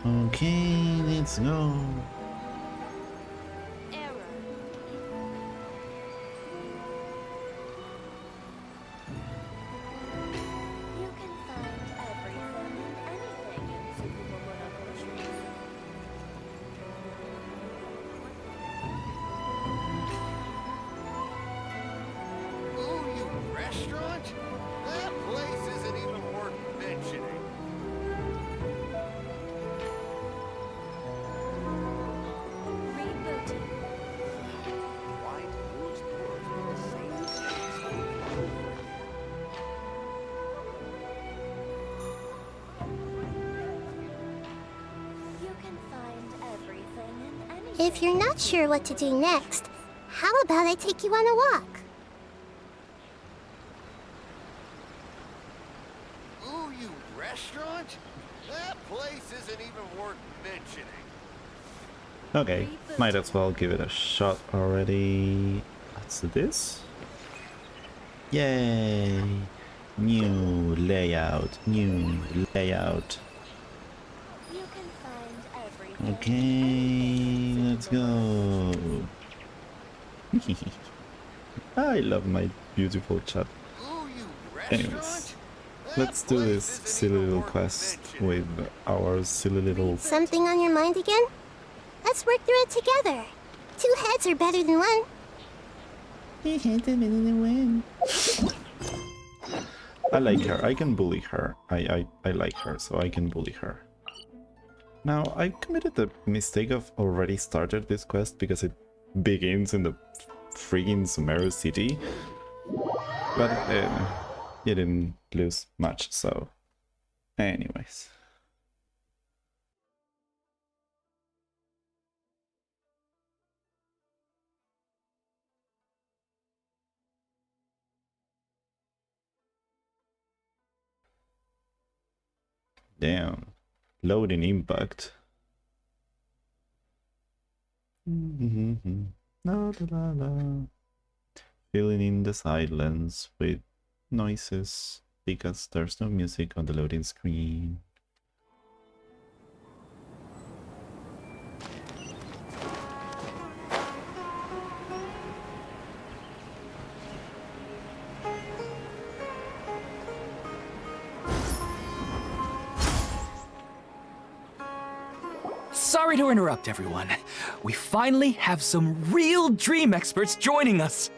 Okay, let's go. If you're not sure what to do next, how about I take you on a walk? Ooh, you restaurant? That place isn't even worth mentioning. Okay, might as well give it a shot already. What's this? Yay! New layout, new layout. Okay, let's go. I love my beautiful chat. Anyways, let's do this silly little quest with our silly little... Something on your mind again? Let's work through it together. 2 heads are better than 1. I like her. I can bully her. I like her, so I can bully her. Now, I committed the mistake of already started this quest because it begins in the freaking Sumeru city. But you didn't lose much, so... Anyways. Damn. Loading impact. La, la, la. Filling in the silence with noises because there's no music on the loading screen. Sorry to interrupt, everyone. We finally have some real dream experts joining us.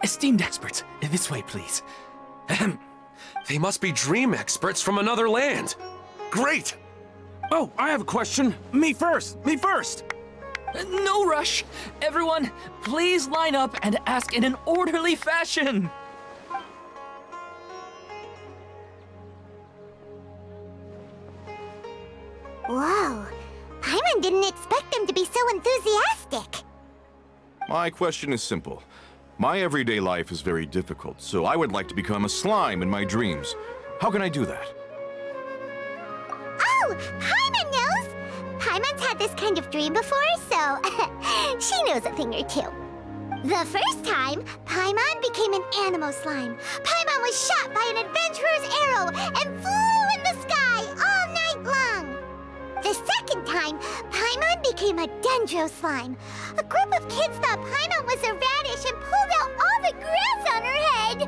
Esteemed experts, this way, please. Ahem. They must be dream experts from another land. Great! Oh, I have a question. Me first! Me first! No rush. Everyone, please line up and ask in an orderly fashion. Whoa, Paimon didn't expect them to be so enthusiastic. My question is simple. My everyday life is very difficult, so I would like to become a slime in my dreams. How can I do that? Oh, Paimon knows! Paimon's had this kind of dream before, so she knows a thing or two. The first time, Paimon became an animo slime. Paimon was shot by an adventurer's arrow and flew in the sky all night long. The second time, Paimon became a dendro slime. A group of kids thought Paimon was a radish and pulled out all the grass on her head.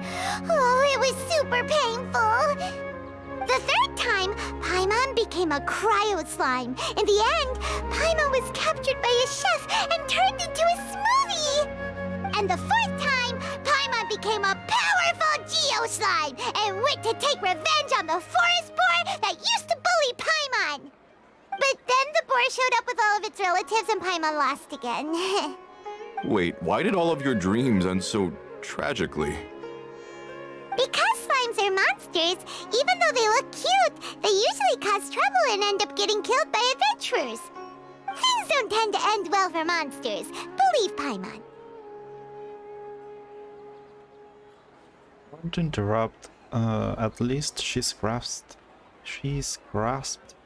Oh, it was super painful. The third time, Paimon became a cryo slime. In the end, Paimon was captured by a chef and turned into a smoothie. And the fourth time, Paimon became a powerful geo slime and went to take revenge on the forest boar that used to bully Paimon. But then the boar showed up with all of its relatives and Paimon lost again. Wait, why did all of your dreams end so tragically? Because slimes are monsters, even though they look cute, they usually cause trouble and end up getting killed by adventurers. Things don't tend to end well for monsters. Believe Paimon. I want to interrupt. At least she's grasped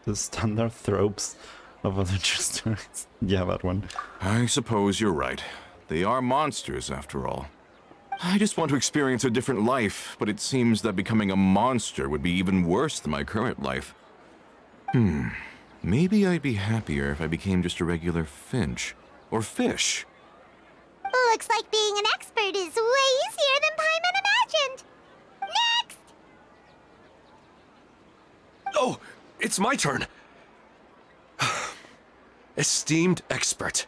the standard tropes of adventure stories. Yeah, that one. I suppose you're right. They are monsters, after all. I just want to experience a different life, but it seems that becoming a monster would be even worse than my current life. Maybe I'd be happier if I became just a regular finch. Or fish. Looks like being an expert is way easier than Paimon imagined. Next! Oh, it's my turn. Esteemed expert,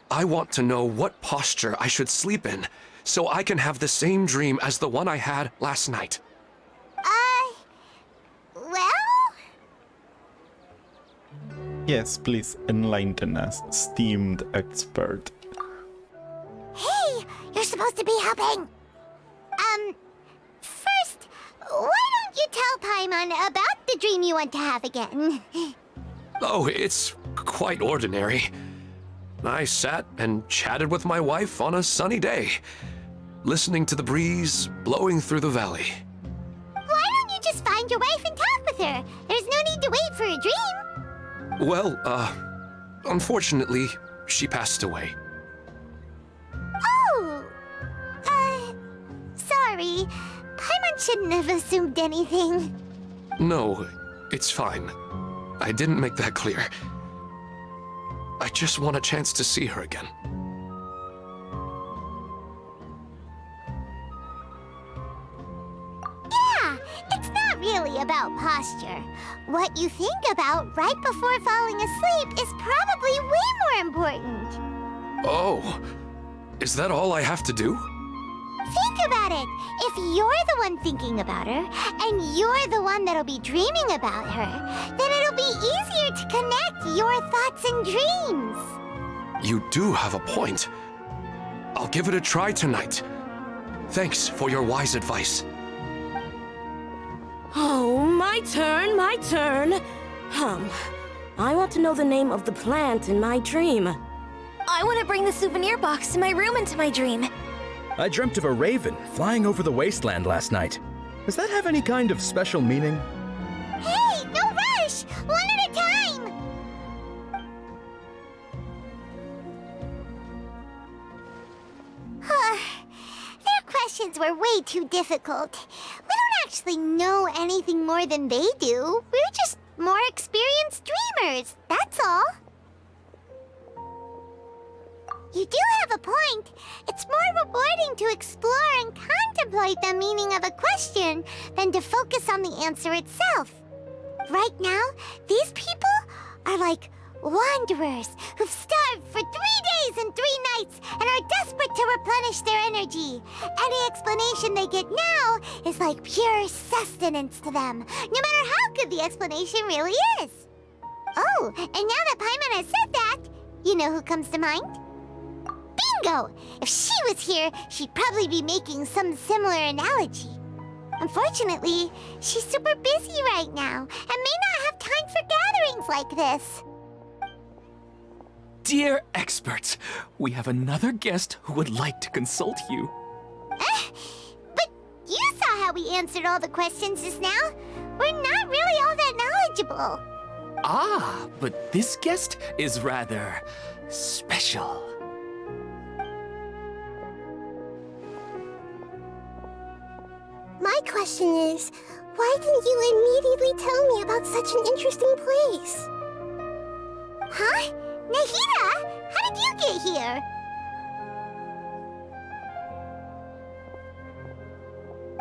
I want to know what posture I should sleep in so I can have the same dream as the one I had last night. Well? Yes, please enlighten us, esteemed expert. Hey, you're supposed to be helping. First, why don't you tell Paimon about the dream you want to have again? Oh, it's quite ordinary. I sat and chatted with my wife on a sunny day, listening to the breeze blowing through the valley. Why don't you just find your wife and talk with her? There's no need to wait for a dream. Well, unfortunately, she passed away. Oh, sorry. Paimon shouldn't have assumed anything. No, it's fine. I didn't make that clear. I just want a chance to see her again. Yeah, it's not really about posture. What you think about right before falling asleep is probably way more important. Oh, is that all I have to do? Think about it. If you're the one thinking about her, and you're the one that'll be dreaming about her, then it'll be easier to connect your thoughts and dreams. You do have a point. I'll give it a try tonight. Thanks for your wise advice. Oh, my turn, my turn. I want to know the name of the plant in my dream. I want to bring the souvenir box to my room into my dream. I dreamt of a raven flying over the wasteland last night. Does that have any kind of special meaning? Hey, no rush! One at a time! Their questions were way too difficult. We don't actually know anything more than they do. We're just more experienced dreamers, that's all. You do have a point. It's more rewarding to explore and contemplate the meaning of a question than to focus on the answer itself. Right now, these people are like wanderers who've starved for 3 days and 3 nights and are desperate to replenish their energy. Any explanation they get now is like pure sustenance to them, no matter how good the explanation really is. Oh, and now that Paimon has said that, you know who comes to mind? Bingo! If she was here, she'd probably be making some similar analogy. Unfortunately, she's super busy right now and may not have time for gatherings like this. Dear experts, we have another guest who would like to consult you. But you saw how we answered all the questions just now. We're not really all that knowledgeable. Ah, but this guest is rather special. My question is, why didn't you immediately tell me about such an interesting place? Huh? Nahida? How did you get here?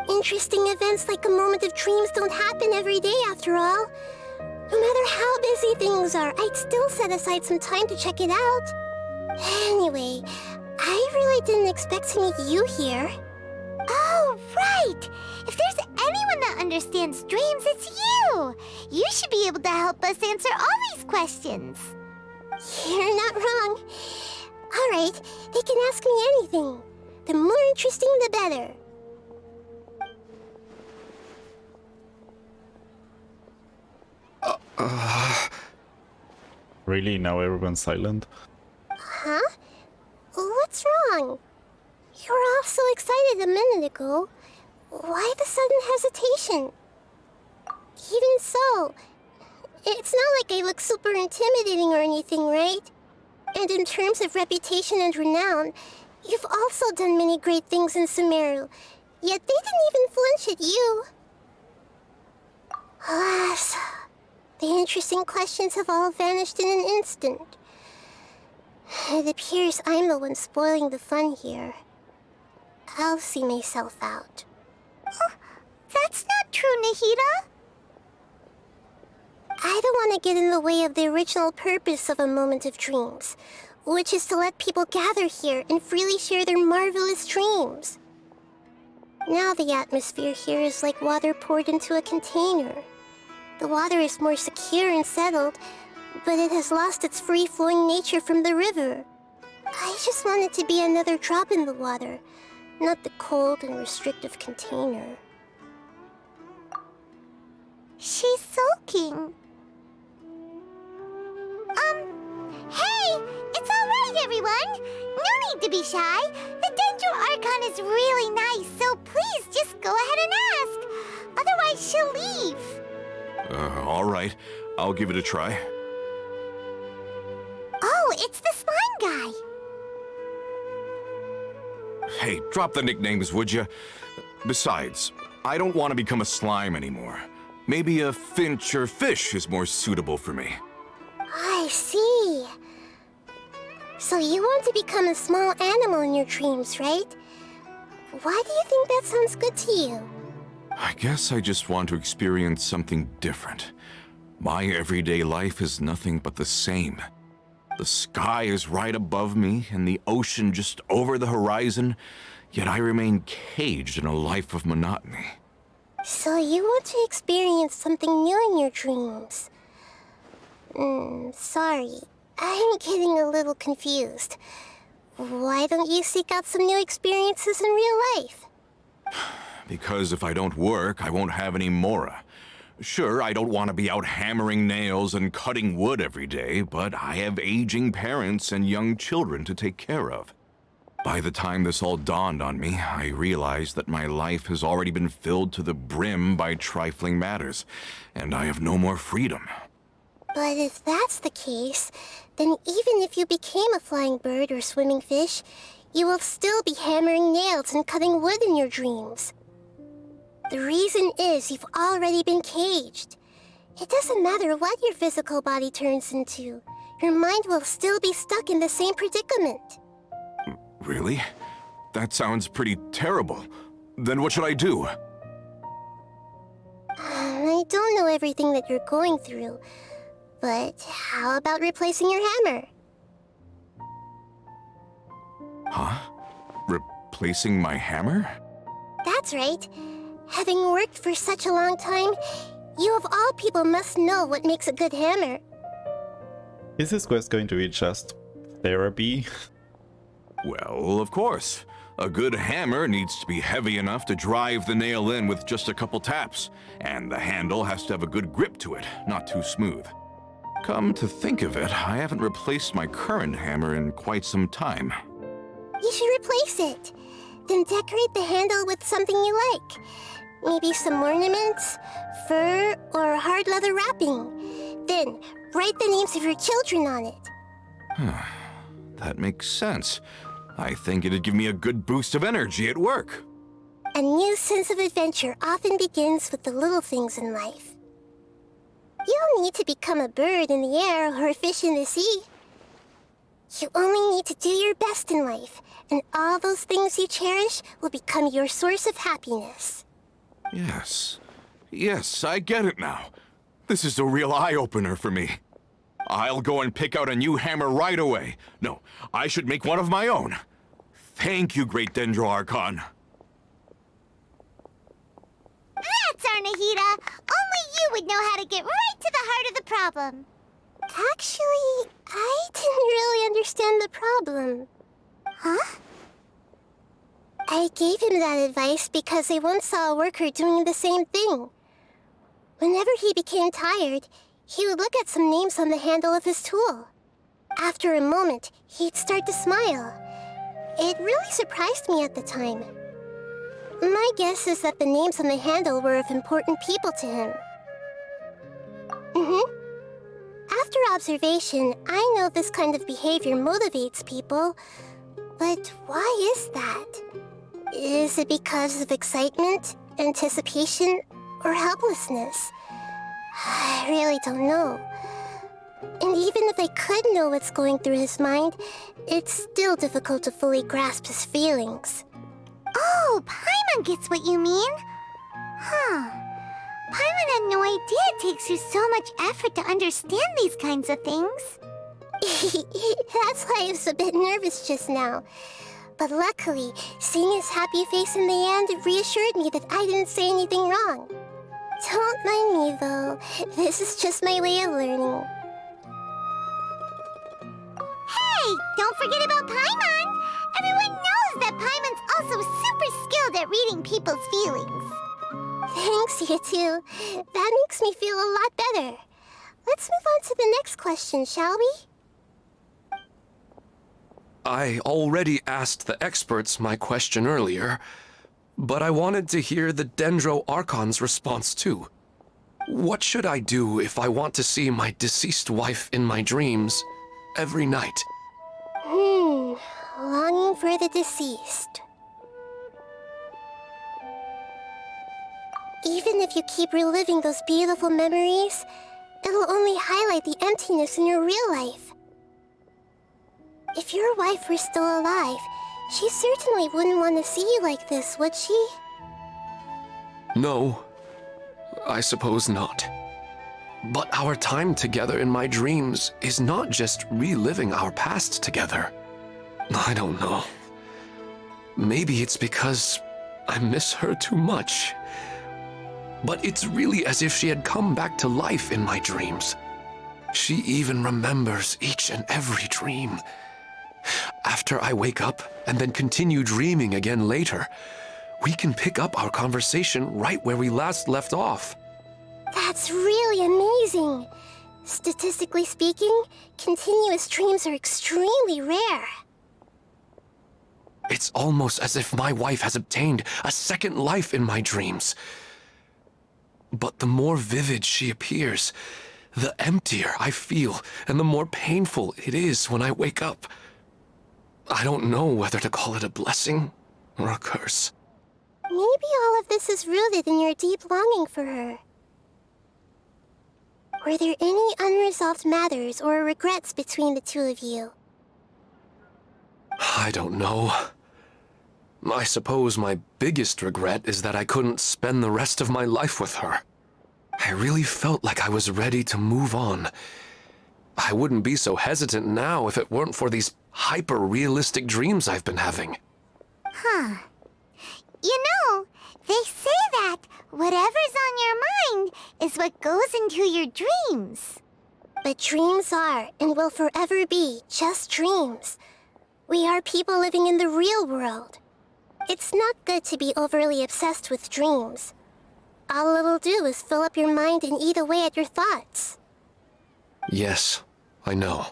Interesting events like a moment of dreams don't happen every day after all. No matter how busy things are, I'd still set aside some time to check it out. Anyway, I really didn't expect to meet you here. Oh, right! If there's anyone that understands dreams, it's you! You should be able to help us answer all these questions. You're not wrong. All right, they can ask me anything. The more interesting, the better. Really? Now everyone's silent? Huh? What's wrong? You were all so excited a minute ago. Why the sudden hesitation? Even so, it's not like I look super intimidating or anything, right? And in terms of reputation and renown, you've also done many great things in Sumeru, yet they didn't even flinch at you. Alas, The interesting questions have all vanished in an instant. It appears I'm the one spoiling the fun here. I'll see myself out. Oh, that's not true, Nahida. I don't want to get in the way of the original purpose of a Moment of Dreams, which is to let people gather here and freely share their marvelous dreams. Now the atmosphere here is like water poured into a container. The water is more secure and settled, but it has lost its free-flowing nature from the river. I just want it to be another drop in the water, not the cold and restrictive container. She's sulking. Hey! It's alright, everyone! No need to be shy. The Dendro Archon is really nice, so please just go ahead and ask. Otherwise, she'll leave. All right. I'll give it a try. Oh, it's the slime guy. Hey, drop the nicknames, would you? Besides, I don't want to become a slime anymore. Maybe a finch or fish is more suitable for me. I see. So you want to become a small animal in your dreams, right? Why do you think that sounds good to you? I guess I just want to experience something different. My everyday life is nothing but the same. The sky is right above me and the ocean just over the horizon, yet I remain caged in a life of monotony. So you want to experience something new in your dreams? Sorry. I'm getting a little confused. Why don't you seek out some new experiences in real life? Because if I don't work, I won't have any mora. Sure, I don't want to be out hammering nails and cutting wood every day, but I have aging parents and young children to take care of. By the time this all dawned on me, I realized that my life has already been filled to the brim by trifling matters, and I have no more freedom. But if that's the case, then even if you became a flying bird or swimming fish, you will still be hammering nails and cutting wood in your dreams. The reason is you've already been caged. It doesn't matter what your physical body turns into. Your mind will still be stuck in the same predicament. Really? That sounds pretty terrible. Then what should I do? I don't know everything that you're going through, but how about replacing your hammer? Huh? Replacing my hammer? That's right. Having worked for such a long time, you of all people must know what makes a good hammer. Is this quest going to be just therapy? Well, of course. A good hammer needs to be heavy enough to drive the nail in with just a couple taps, and the handle has to have a good grip to it, not too smooth. Come to think of it, I haven't replaced my current hammer in quite some time. You should replace it. Then decorate the handle with something you like. Maybe some ornaments, fur, or hard leather wrapping. Then write the names of your children on it. That makes sense. I think it'd give me a good boost of energy at work. A new sense of adventure often begins with the little things in life. You don't need to become a bird in the air or a fish in the sea. You only need to do your best in life, and all those things you cherish will become your source of happiness. Yes. Yes, I get it now. This is a real eye-opener for me. I'll go and pick out a new hammer right away. No, I should make one of my own. Thank you, Great Dendro Archon. That's our Nahida. Only you would know how to get right to the heart of the problem. Actually, I didn't really understand the problem. Huh? I gave him that advice because I once saw a worker doing the same thing. Whenever he became tired, he would look at some names on the handle of his tool. After a moment, he'd start to smile. It really surprised me at the time. My guess is that the names on the handle were of important people to him. After observation, I know this kind of behavior motivates people. But why is that? Is it because of excitement, anticipation, or helplessness? I really don't know. And even if I could know what's going through his mind, it's still difficult to fully grasp his feelings. Oh, Paimon gets what you mean. Huh. Paimon had no idea it takes you so much effort to understand these kinds of things. That's why I was a bit nervous just now. But luckily, seeing his happy face in the end reassured me that I didn't say anything wrong. Don't mind me, though. This is just my way of learning. Hey, don't forget about Paimon! Everyone knows that Paimon's also super skilled at reading people's feelings. Thanks, you two. That makes me feel a lot better. Let's move on to the next question, shall we? I already asked the experts my question earlier, but I wanted to hear the Dendro Archon's response too. What should I do if I want to see my deceased wife in my dreams every night? Longing for the deceased. Even if you keep reliving those beautiful memories, it'll only highlight the emptiness in your real life. If your wife were still alive, she certainly wouldn't want to see you like this, would she? No, I suppose not. But our time together in my dreams is not just reliving our past together. I don't know. Maybe it's because I miss her too much. But it's really as if she had come back to life in my dreams. She even remembers each and every dream. After I wake up and then continue dreaming again later, we can pick up our conversation right where we last left off. That's really amazing. Statistically speaking, continuous dreams are extremely rare. It's almost as if my wife has obtained a second life in my dreams. But the more vivid she appears, the emptier I feel and the more painful it is when I wake up. I don't know whether to call it a blessing or a curse. Maybe all of this is rooted in your deep longing for her. Were there any unresolved matters or regrets between the two of you? I don't know. I suppose my biggest regret is that I couldn't spend the rest of my life with her. I really felt like I was ready to move on. I wouldn't be so hesitant now if it weren't for these hyper-realistic dreams I've been having. Huh. You know, they say that whatever's on your mind is what goes into your dreams. But dreams are, and will forever be, just dreams. We are people living in the real world. It's not good to be overly obsessed with dreams. All it'll do is fill up your mind and eat away at your thoughts. Yes, I know.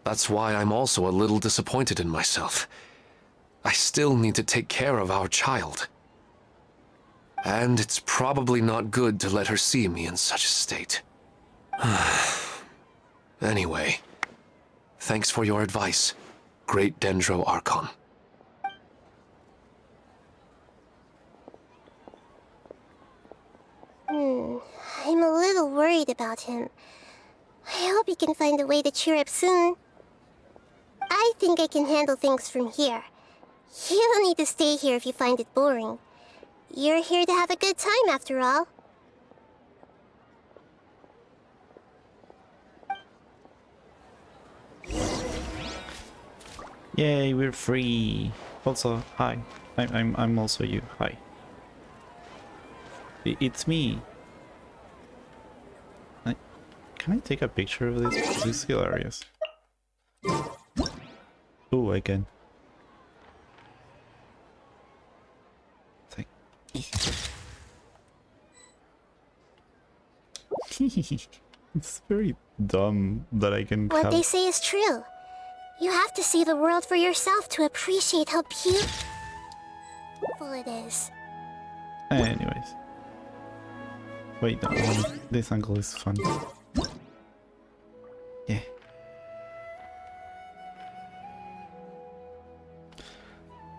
That's why I'm also a little disappointed in myself. I still need to take care of our child. And it's probably not good to let her see me in such a state. Anyway, thanks for your advice, Great Dendro Archon. I'm a little worried about him. I hope he can find a way to cheer up soon. I think I can handle things from here. You don't need to stay here if you find it boring. You're here to have a good time, after all. Yay, we're free. Also, hi. I'm also you. Hi. It's me. Can I take a picture of this? This is hilarious. Oh, I can. It's very dumb that I can. What they say is true. You have to see the world for yourself to appreciate how beautiful it is. Anyways. Wait, no, this angle is fun. Yeah.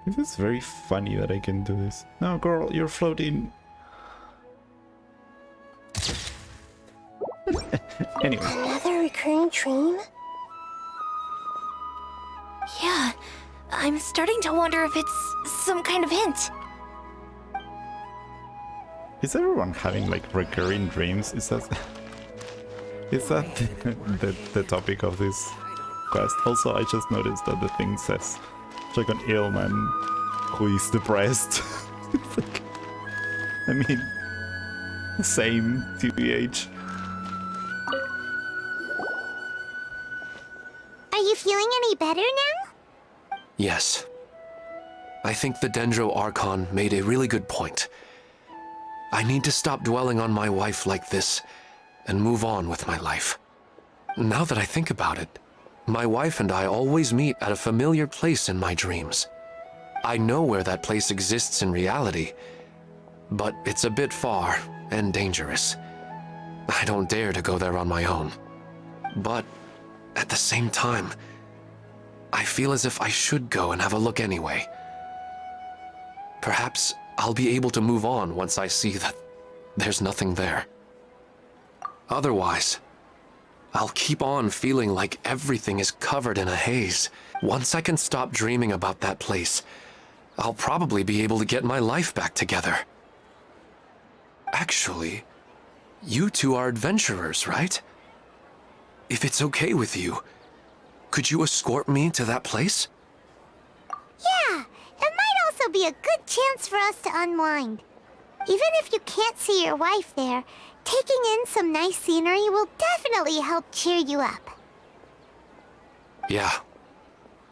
This is very funny that I can do this. No, girl, you're floating. Anyway. Another recurring dream? Yeah, I'm starting to wonder if it's some kind of hint. Is everyone having like recurring dreams? Is that the topic of this quest? Also, I just noticed that the thing says like an ill man who is depressed. It's like, I mean, same TBH. Are you feeling any better now? Yes. I think the Dendro Archon made a really good point. I need to stop dwelling on my wife like this and move on with my life. Now that I think about it, my wife and I always meet at a familiar place in my dreams. I know where that place exists in reality, but it's a bit far and dangerous. I don't dare to go there on my own. But at the same time, I feel as if I should go and have a look anyway. Perhaps I'll be able to move on once I see that there's nothing there. Otherwise, I'll keep on feeling like everything is covered in a haze. Once I can stop dreaming about that place, I'll probably be able to get my life back together. Actually, you two are adventurers, right? If it's okay with you, could you escort me to that place? Yeah, it might also be a good chance for us to unwind. Even if you can't see your wife there, taking in some nice scenery will definitely help cheer you up. Yeah,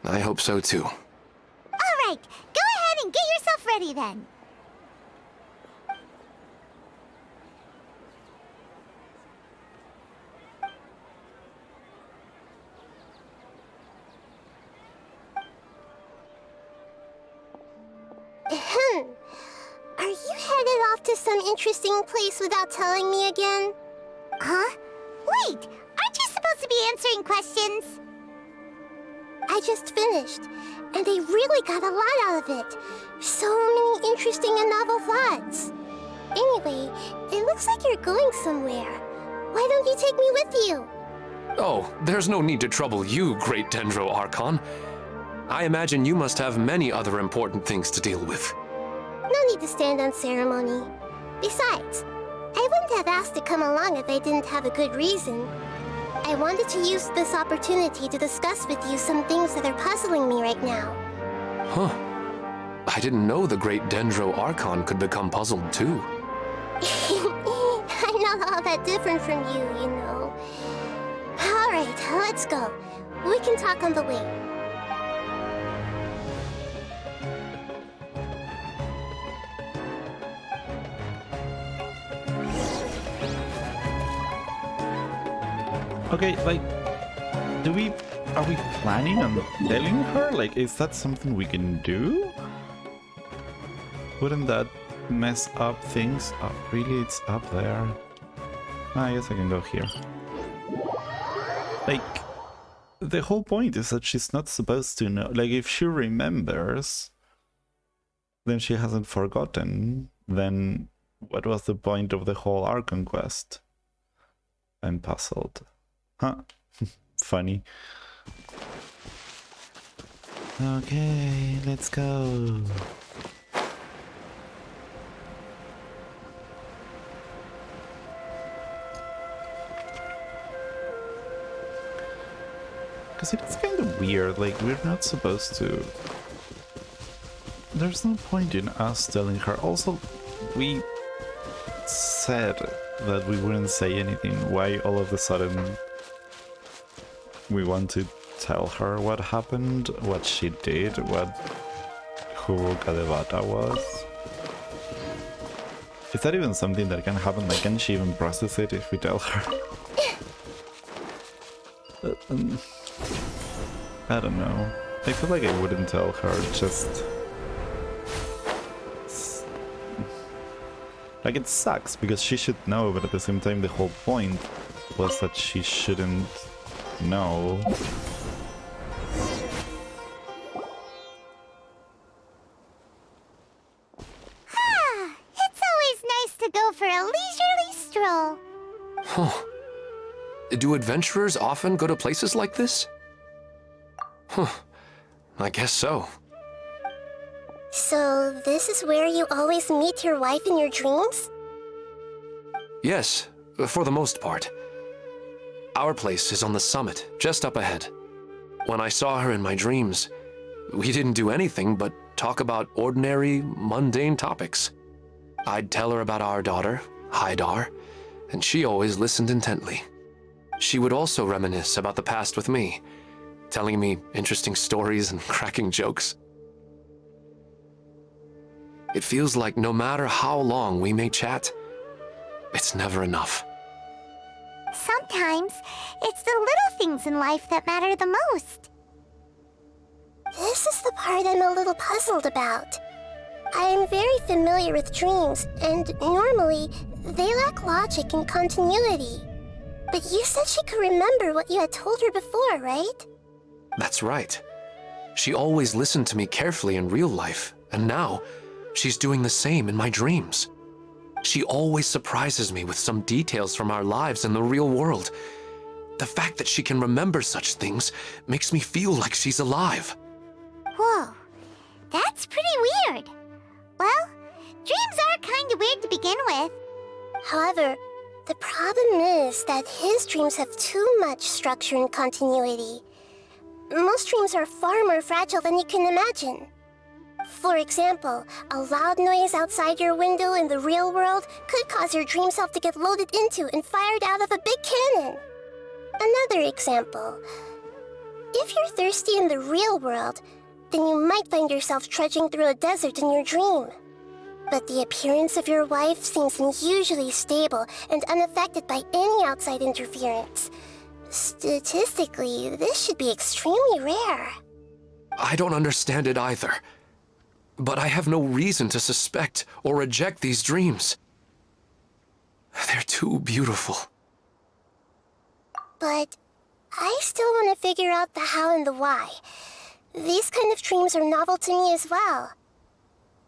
I hope so too. All right, go ahead and get yourself ready then. Are you headed off to some interesting place without telling me again? Huh? Wait, aren't you supposed to be answering questions? I just finished, and I really got a lot out of it. So many interesting and novel thoughts. Anyway, it looks like you're going somewhere. Why don't you take me with you? Oh, there's no need to trouble you, great Dendro Archon. I imagine you must have many other important things to deal with. No need to stand on ceremony. Besides, I wouldn't have asked to come along if I didn't have a good reason. I wanted to use this opportunity to discuss with you some things that are puzzling me right now. Huh. I didn't know the great Dendro Archon could become puzzled too. I'm not all that different from you, you know. Alright, let's go. We can talk on the way. Okay, like, are we planning on telling her? Like, is that something we can do? Wouldn't that mess up things? Oh, really, it's up there. I guess I can go here. Like, the whole point is that she's not supposed to know. Like, if she remembers, then she hasn't forgotten. Then what was the point of the whole Archon quest? I'm puzzled. Huh. Funny. Okay, let's go. Because it's kind of weird, like, we're not supposed to... There's no point in us telling her. Also, we said that we wouldn't say anything. Why all of a sudden we want to tell her what happened, what she did, who Kadevata was? Is that even something that can happen? Like, can she even process it if we tell her? I don't know. I feel like I wouldn't tell her, just... Like, it sucks, because she should know, but at the same time the whole point was that she shouldn't know. It's always nice to go for a leisurely stroll. Huh. Do adventurers often go to places like this? Huh. I guess so. So, this is where you always meet your wife in your dreams? Yes, for the most part. Our place is on the summit, just up ahead. When I saw her in my dreams, we didn't do anything but talk about ordinary, mundane topics. I'd tell her about our daughter, Haidar, and she always listened intently. She would also reminisce about the past with me, telling me interesting stories and cracking jokes. It feels like no matter how long we may chat, it's never enough. Sometimes, it's the little things in life that matter the most. This is the part I'm a little puzzled about. I am very familiar with dreams, and normally, they lack logic and continuity. But you said she could remember what you had told her before, right? That's right. She always listened to me carefully in real life, and now, she's doing the same in my dreams. She always surprises me with some details from our lives in the real world. The fact that she can remember such things makes me feel like she's alive. Whoa, that's pretty weird. Well, dreams are kind of weird to begin with. However, the problem is that his dreams have too much structure and continuity. Most dreams are far more fragile than you can imagine. For example, a loud noise outside your window in the real world could cause your dream self to get loaded into and fired out of a big cannon. Another example. If you're thirsty in the real world, then you might find yourself trudging through a desert in your dream. But the appearance of your wife seems unusually stable and unaffected by any outside interference. Statistically, this should be extremely rare. I don't understand it either. But I have no reason to suspect or reject these dreams. They're too beautiful. But I still want to figure out the how and the why. These kind of dreams are novel to me as well.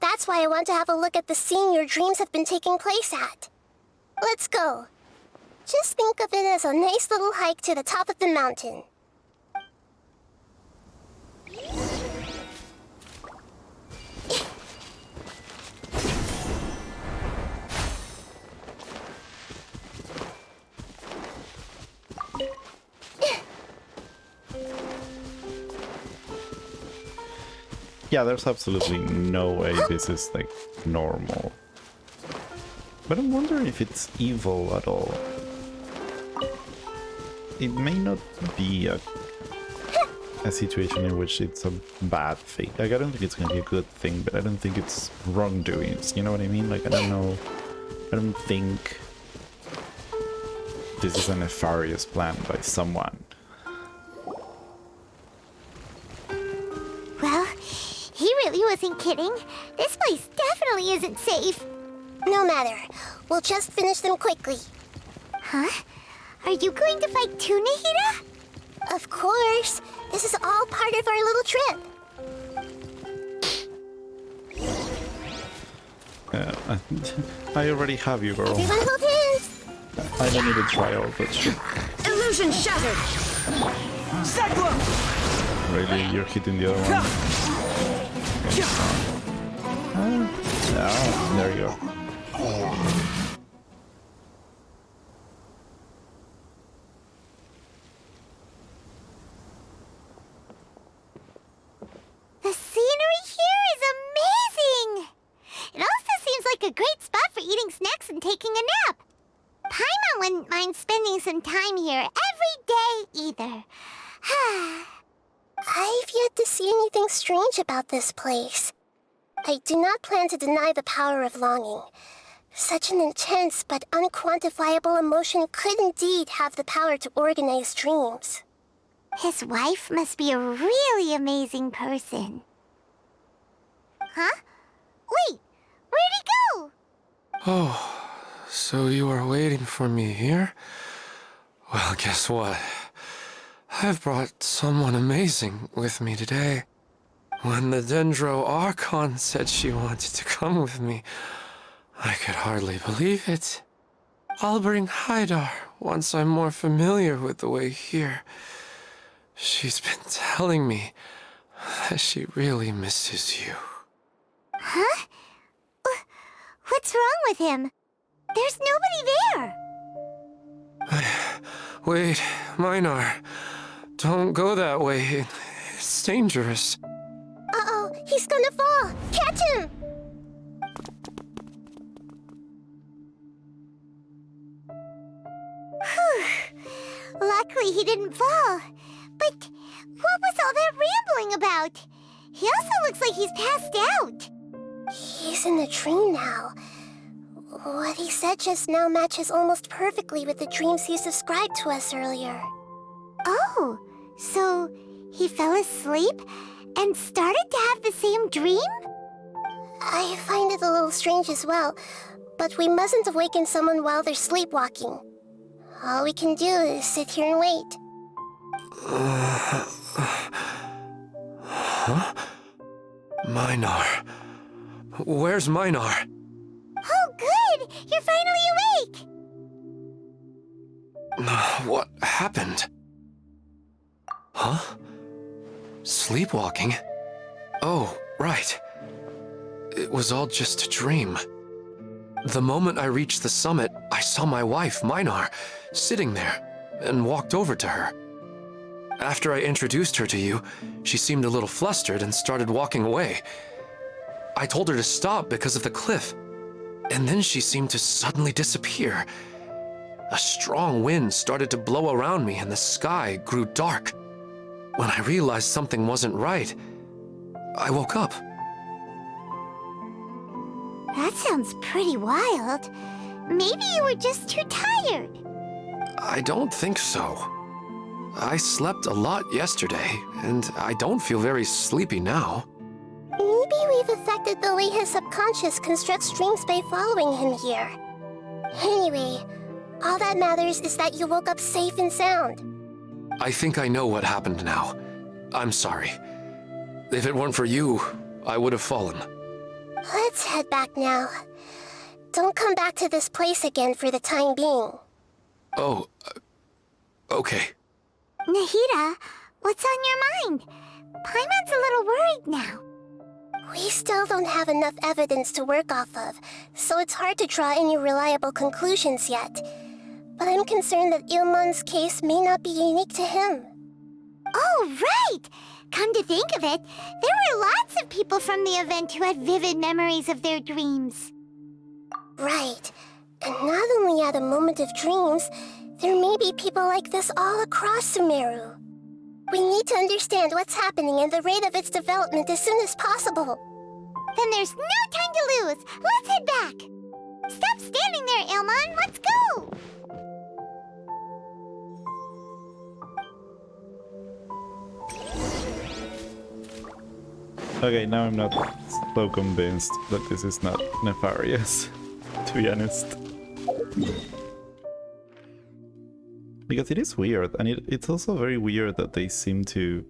That's why I want to have a look at the scene your dreams have been taking place at. Let's go. Just think of it as a nice little hike to the top of the mountain. Yeah, there's absolutely no way this is, like, normal. But I'm wondering if it's evil at all. It may not be a situation in which it's a bad thing. Like, I don't think it's gonna be a good thing, but I don't think it's wrongdoings, you know what I mean? Like, I don't know, I don't think this is a nefarious plan by someone. Well, he really wasn't kidding. This place definitely isn't safe. No matter. We'll just finish them quickly. Huh? Are you going to fight too, Nahida? Of course. This is all part of our little trip. I already have you, girl. Everyone hold hands. I don't need a trial, but sure. Illusion shattered! Cyclone! Really? You're hitting the other one? Oh, there you go. The scenery here is amazing! It also seems like a great spot for eating snacks and taking a nap. Paimon wouldn't mind spending some time here every day either. I've yet to see anything strange about this place. I do not plan to deny the power of longing. Such an intense but unquantifiable emotion could indeed have the power to organize dreams. His wife must be a really amazing person. Huh? Wait, where'd he go? Oh, so you are waiting for me here? Well, guess what? I've brought someone amazing with me today. When the Dendro Archon said she wanted to come with me, I could hardly believe it. I'll bring Haidar once I'm more familiar with the way here. She's been telling me that she really misses you. Huh? What's wrong with him? There's nobody there. Wait, Minar. Don't go that way. It's dangerous. Uh-oh, he's gonna fall! Catch him! Luckily he didn't fall. But what was all that rambling about? He also looks like he's passed out. He's in a dream now. What he said just now matches almost perfectly with the dreams he's described to us earlier. Oh, so he fell asleep and started to have the same dream? I find it a little strange as well, but we mustn't awaken someone while they're sleepwalking. All we can do is sit here and wait. Huh? Minar. Where's Minar? Oh, good! You're finally awake! What happened? Huh? Sleepwalking? Oh, right. It was all just a dream. The moment I reached the summit, I saw my wife, Minar, sitting there, and walked over to her. After I introduced her to you, she seemed a little flustered and started walking away. I told her to stop because of the cliff, and then she seemed to suddenly disappear. A strong wind started to blow around me and the sky grew dark. When I realized something wasn't right, I woke up. That sounds pretty wild. Maybe you were just too tired. I don't think so. I slept a lot yesterday, and I don't feel very sleepy now. Maybe we've affected the way his subconscious constructs dreams by following him here. Anyway, all that matters is that you woke up safe and sound. I think I know what happened now. I'm sorry. If it weren't for you, I would have fallen. Let's head back now. Don't come back to this place again for the time being. Oh, okay. Nahida, what's on your mind? Paimon's a little worried now. We still don't have enough evidence to work off of, so it's hard to draw any reliable conclusions yet. But I'm concerned that Ilmon's case may not be unique to him. Oh, right! Come to think of it, there were lots of people from the event who had vivid memories of their dreams. Right. And not only at a moment of dreams, there may be people like this all across Sumeru. We need to understand what's happening and the rate of its development as soon as possible. Then there's no time to lose. Let's head back. Stop standing there, Ilmon. Let's go. Okay, now I'm not so convinced that this is not nefarious, to be honest. Because it is weird, and it's also very weird that they seem to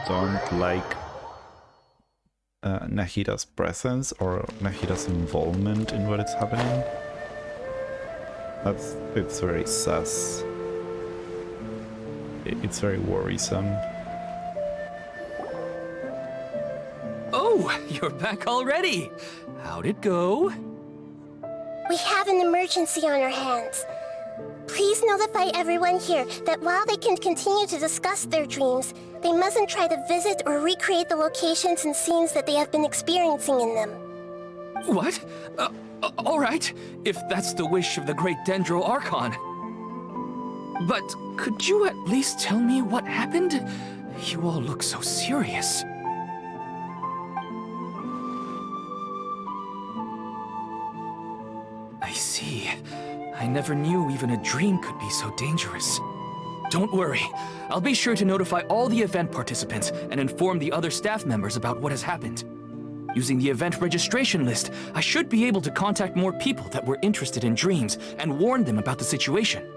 don't like Nahida's presence or Nahida's involvement in what is happening. It's very sus. It's very worrisome. Oh, you're back already. How'd it go? We have an emergency on our hands. Please notify everyone here that while they can continue to discuss their dreams, they mustn't try to visit or recreate the locations and scenes that they have been experiencing in them. What? All right, if that's the wish of the great Dendro Archon. But could you at least tell me what happened? You all look so serious. I see. I never knew even a dream could be so dangerous. Don't worry. I'll be sure to notify all the event participants and inform the other staff members about what has happened. Using the event registration list, I should be able to contact more people that were interested in dreams and warn them about the situation.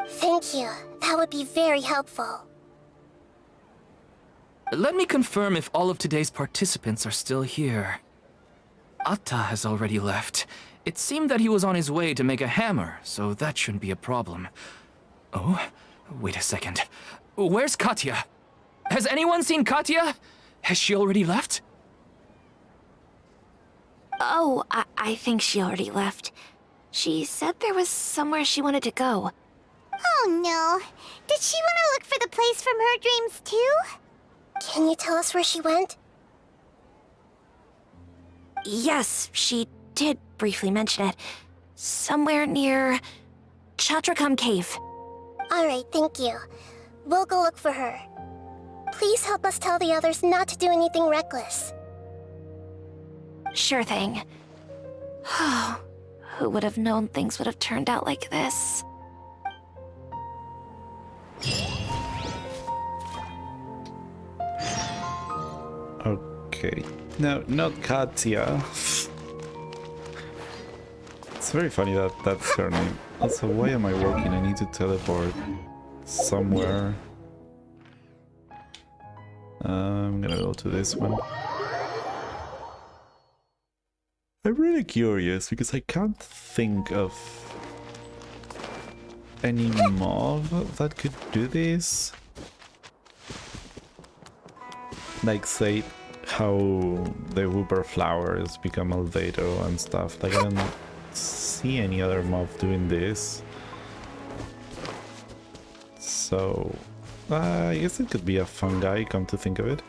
Thank you. That would be very helpful. Let me confirm if all of today's participants are still here. Atta has already left. It seemed that he was on his way to make a hammer, so that shouldn't be a problem. Oh, wait a second. Where's Katya? Has anyone seen Katya? Has she already left? Oh, I think she already left. She said there was somewhere she wanted to go. Oh no. Did she want to look for the place from her dreams too? Can you tell us where she went? Yes, she did briefly mention it. Somewhere near Chatrakam Cave. Alright, thank you. We'll go look for her. Please help us tell the others not to do anything reckless. Sure thing. Who would have known things would have turned out like this? Okay. No, not Katya. It's very funny that that's her name. Also, why am I walking? I need to teleport somewhere. I'm gonna go to this one. I'm really curious because I can't think of any mob that could do this. Like, say, how the Whooper flowers become Albedo and stuff. Like, I don't see any other mob doing this. So, I guess it could be a fungi, come to think of it.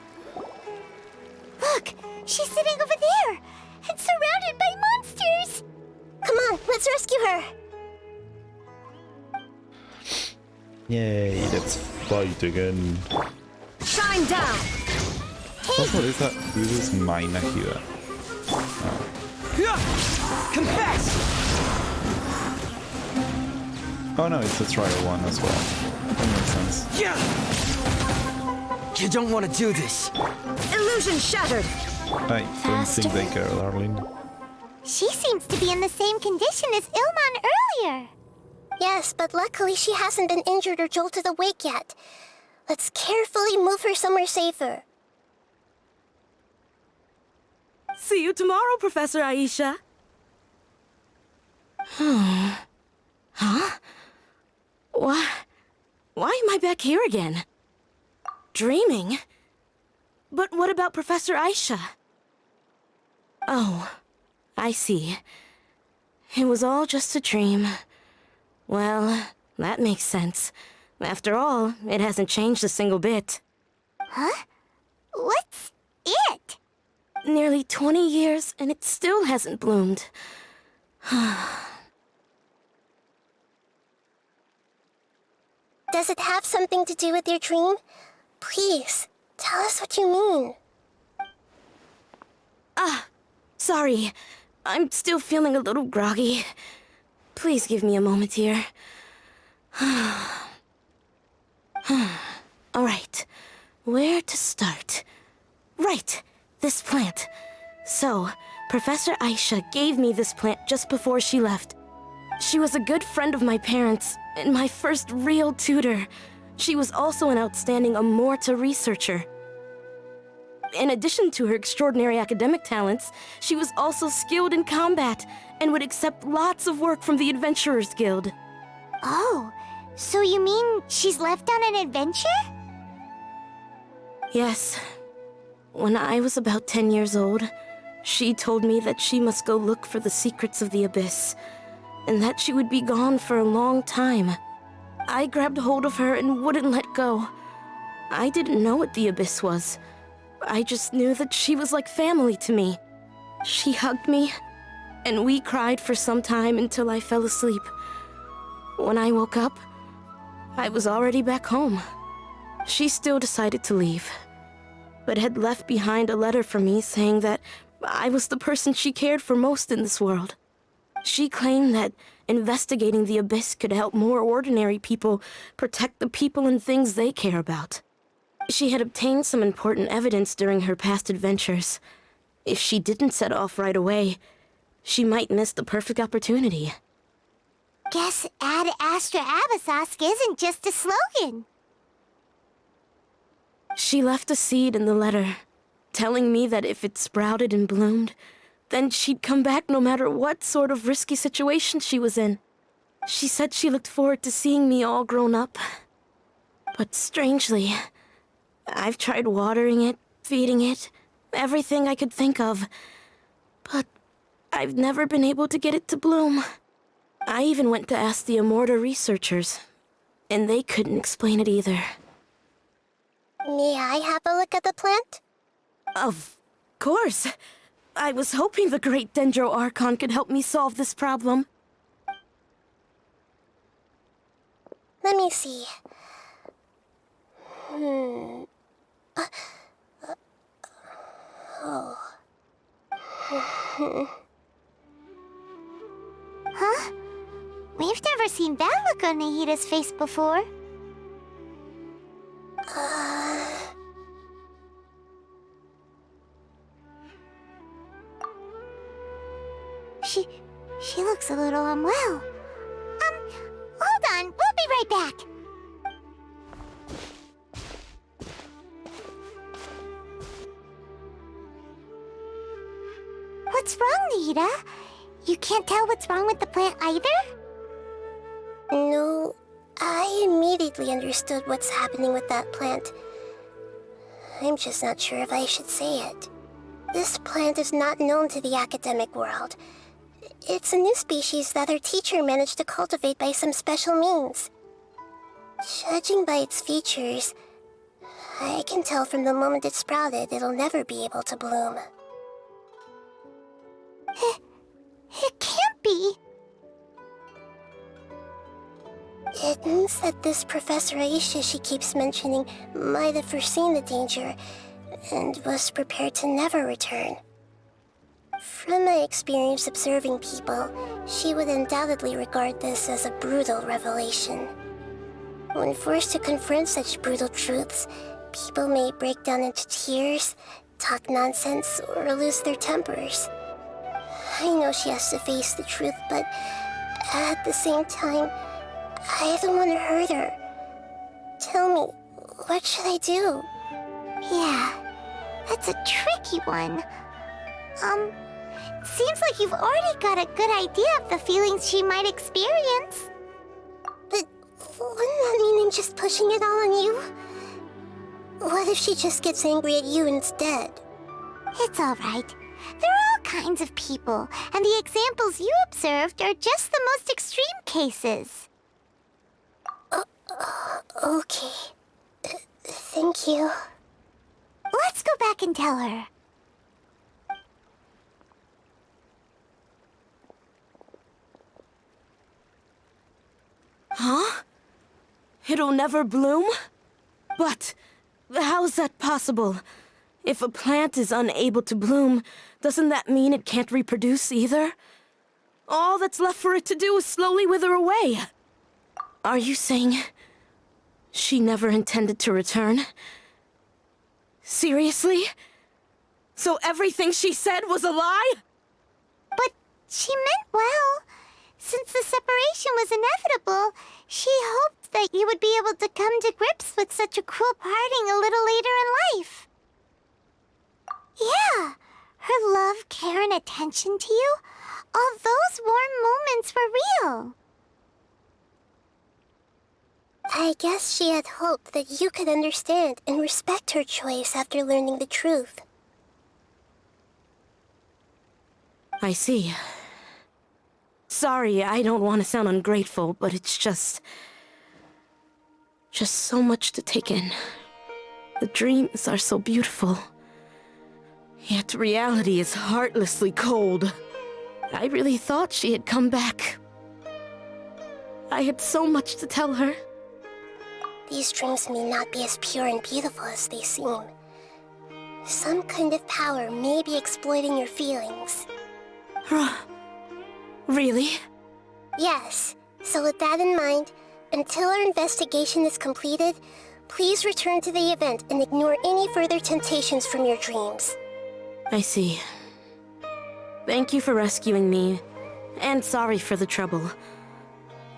Look! She's sitting over there! And surrounded by monsters! Come on, let's rescue her! Yay, let's fight again. Shine down! What is that? This is my Nahida. Confess! Oh no, it's a trial one as well. That makes sense. Yeah! You don't want to do this. Illusion shattered! I don't think they care, darling. She seems to be in the same condition as Ilman earlier. Yes, but luckily she hasn't been injured or jolted awake yet. Let's carefully move her somewhere safer. See you tomorrow, Professor Aisha. Huh? Why am I back here again? Dreaming? But what about Professor Aisha? Oh, I see. It was all just a dream. Well, that makes sense. After all, it hasn't changed a single bit. Huh? What's it? Nearly 20 years, and it still hasn't bloomed. Does it have something to do with your dream? Please, tell us what you mean. Sorry. I'm still feeling a little groggy. Please give me a moment here. Alright, where to start? Right, this plant. So, Professor Aisha gave me this plant just before she left. She was a good friend of my parents, and my first real tutor. She was also an outstanding Amorta researcher. In addition to her extraordinary academic talents, she was also skilled in combat and would accept lots of work from the Adventurers Guild. Oh, so you mean she's left on an adventure? Yes. When I was about 10 years old, she told me that she must go look for the secrets of the Abyss, and that she would be gone for a long time. I grabbed hold of her and wouldn't let go. I didn't know what the Abyss was. I just knew that she was like family to me. She hugged me, and we cried for some time until I fell asleep. When I woke up, I was already back home. She still decided to leave, but had left behind a letter for me saying that I was the person she cared for most in this world. She claimed that investigating the Abyss could help more ordinary people protect the people and things they care about. She had obtained some important evidence during her past adventures. If she didn't set off right away, she might miss the perfect opportunity. Guess Ad Astra Abyssosque isn't just a slogan. She left a seed in the letter, telling me that if it sprouted and bloomed, Then she'd come back no matter what sort of risky situation she was in. She said she looked forward to seeing me all grown up. But strangely, I've tried watering it, feeding it, everything I could think of. But I've never been able to get it to bloom. I even went to ask the Immorta researchers, and they couldn't explain it either. May I have a look at the plant? Of course. I was hoping the great Dendro Archon could help me solve this problem. Let me see. Huh? We've never seen that look on Nahida's face before. She looks a little unwell. Hold on, we'll be right back. What's wrong, Nahida? You can't tell what's wrong with the plant either? No, I immediately understood what's happening with that plant. I'm just not sure if I should say it. This plant is not known to the academic world. It's a new species that our teacher managed to cultivate by some special means. Judging by its features, I can tell from the moment it sprouted it'll never be able to bloom. It can't be. It means that this Professor Aisha she keeps mentioning might have foreseen the danger and was prepared to never return. From my experience observing people, she would undoubtedly regard this as a brutal revelation. When forced to confront such brutal truths, people may break down into tears, talk nonsense, or lose their tempers. I know she has to face the truth, but at the same time, I don't want to hurt her. Tell me, what should I do? Yeah, that's a tricky one. Seems like you've already got a good idea of the feelings she might experience. But wouldn't that mean I'm just pushing it all on you? What if she just gets angry at you instead? It's all right. There are all kinds of people, and the examples you observed are just the most extreme cases. Okay. Thank you. Let's go back and tell her. Huh? It'll never bloom? But how's that possible? If a plant is unable to bloom, doesn't that mean it can't reproduce either? All that's left for it to do is slowly wither away. Are you saying she never intended to return? Seriously? So everything she said was a lie? But she meant well. Since the separation was inevitable, she hoped that you would be able to come to grips with such a cruel parting a little later in life. Yeah, her love, care, and attention to you, all those warm moments were real. I guess she had hoped that you could understand and respect her choice after learning the truth. I see. Sorry, I don't want to sound ungrateful, but it's just so much to take in. The dreams are so beautiful. Yet reality is heartlessly cold. I really thought she had come back. I had so much to tell her. These dreams may not be as pure and beautiful as they seem. Some kind of power may be exploiting your feelings. Really? Yes. So with that in mind, until our investigation is completed, please return to the event and ignore any further temptations from your dreams. I see. Thank you for rescuing me, and sorry for the trouble.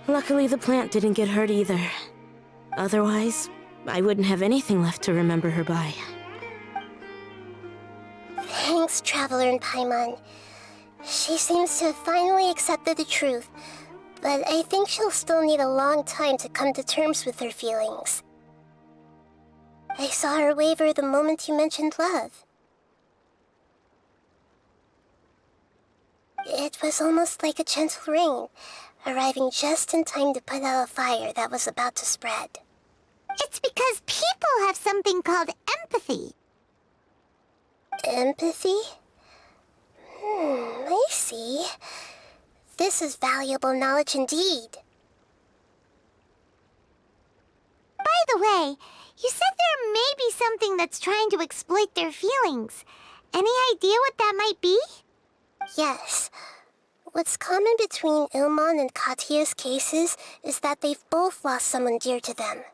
Luckily, the plant didn't get hurt either. Otherwise, I wouldn't have anything left to remember her by. Thanks, Traveler and Paimon. She seems to have finally accepted the truth, but I think she'll still need a long time to come to terms with her feelings. I saw her waver the moment you mentioned love. It was almost like a gentle rain, arriving just in time to put out a fire that was about to spread. It's because people have something called empathy. Empathy? I see. This is valuable knowledge indeed. By the way, you said there may be something that's trying to exploit their feelings. Any idea what that might be? Yes. What's common between Ilmon and Katya's cases is that they've both lost someone dear to them.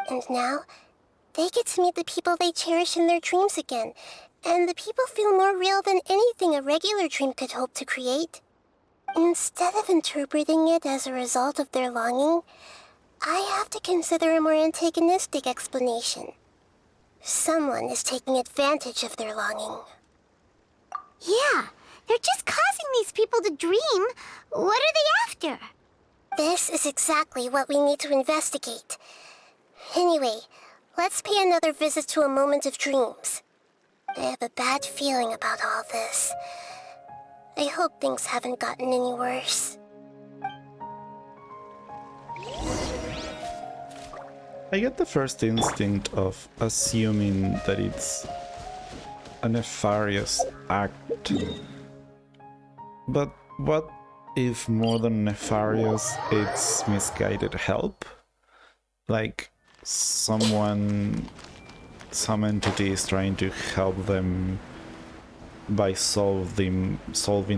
And now, they get to meet the people they cherish in their dreams again, and the people feel more real than anything a regular dream could hope to create. Instead of interpreting it as a result of their longing, I have to consider a more antagonistic explanation. Someone is taking advantage of their longing. Yeah, they're just causing these people to dream. What are they after? This is exactly what we need to investigate. Anyway, let's pay another visit to a moment of dreams. I have a bad feeling about all this. I hope things haven't gotten any worse. I get the first instinct of assuming that it's a nefarious act. But what if more than nefarious, it's misguided help? Like someone, some entity is trying to help them by solving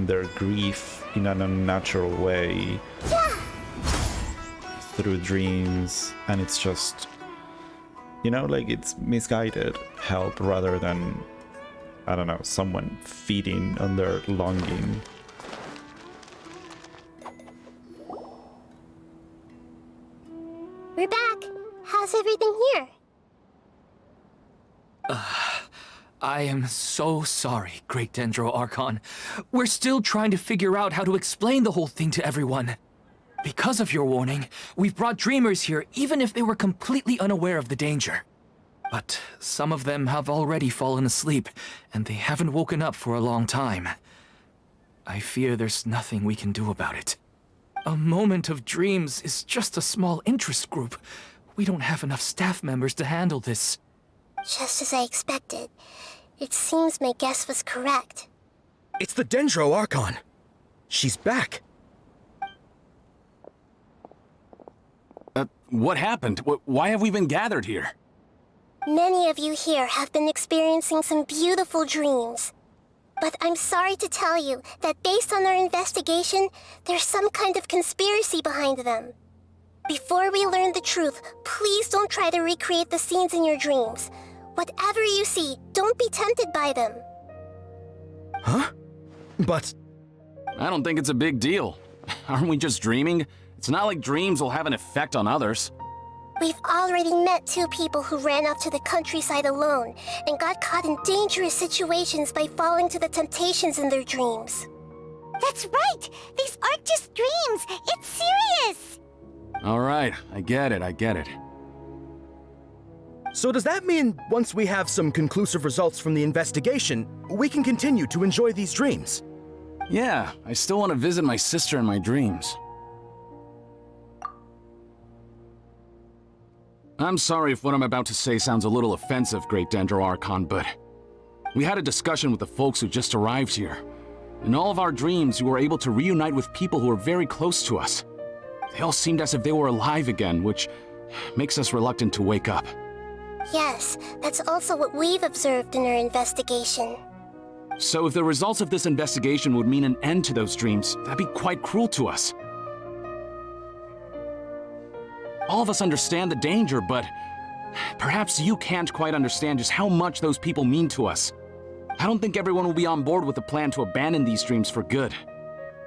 their grief in an unnatural way. Through dreams, and it's just, you know, like it's misguided help rather than, I don't know, someone feeding on their longing. We're back. How's everything here? I am so sorry, Great Dendro Archon. We're still trying to figure out how to explain the whole thing to everyone. Because of your warning, we've brought dreamers here even if they were completely unaware of the danger. But some of them have already fallen asleep, and they haven't woken up for a long time. I fear there's nothing we can do about it. A moment of dreams is just a small interest group. We don't have enough staff members to handle this. Just as I expected. It seems my guess was correct. It's the Dendro Archon. She's back. What happened? Why have we been gathered here? Many of you here have been experiencing some beautiful dreams. But I'm sorry to tell you that based on our investigation, there's some kind of conspiracy behind them. Before we learn the truth, please don't try to recreate the scenes in your dreams. Whatever you see, don't be tempted by them. Huh? But... I don't think it's a big deal. Aren't we just dreaming? It's not like dreams will have an effect on others. We've already met 2 people who ran off to the countryside alone and got caught in dangerous situations by falling to the temptations in their dreams. That's right! These aren't just dreams! It's serious! All right, I get it. so does that mean once we have some conclusive results from the investigation, we can continue to enjoy these dreams? Yeah, I still want to visit my sister in my dreams. I'm sorry if what I'm about to say sounds a little offensive, Great Dendro Archon, but we had a discussion with the folks who just arrived here. In all of our dreams, we were able to reunite with people who were very close to us. They all seemed as if they were alive again, which makes us reluctant to wake up. Yes, that's also what we've observed in our investigation. So if the results of this investigation would mean an end to those dreams, that'd be quite cruel to us. All of us understand the danger, but perhaps you can't quite understand just how much those people mean to us. I don't think everyone will be on board with the plan to abandon these dreams for good.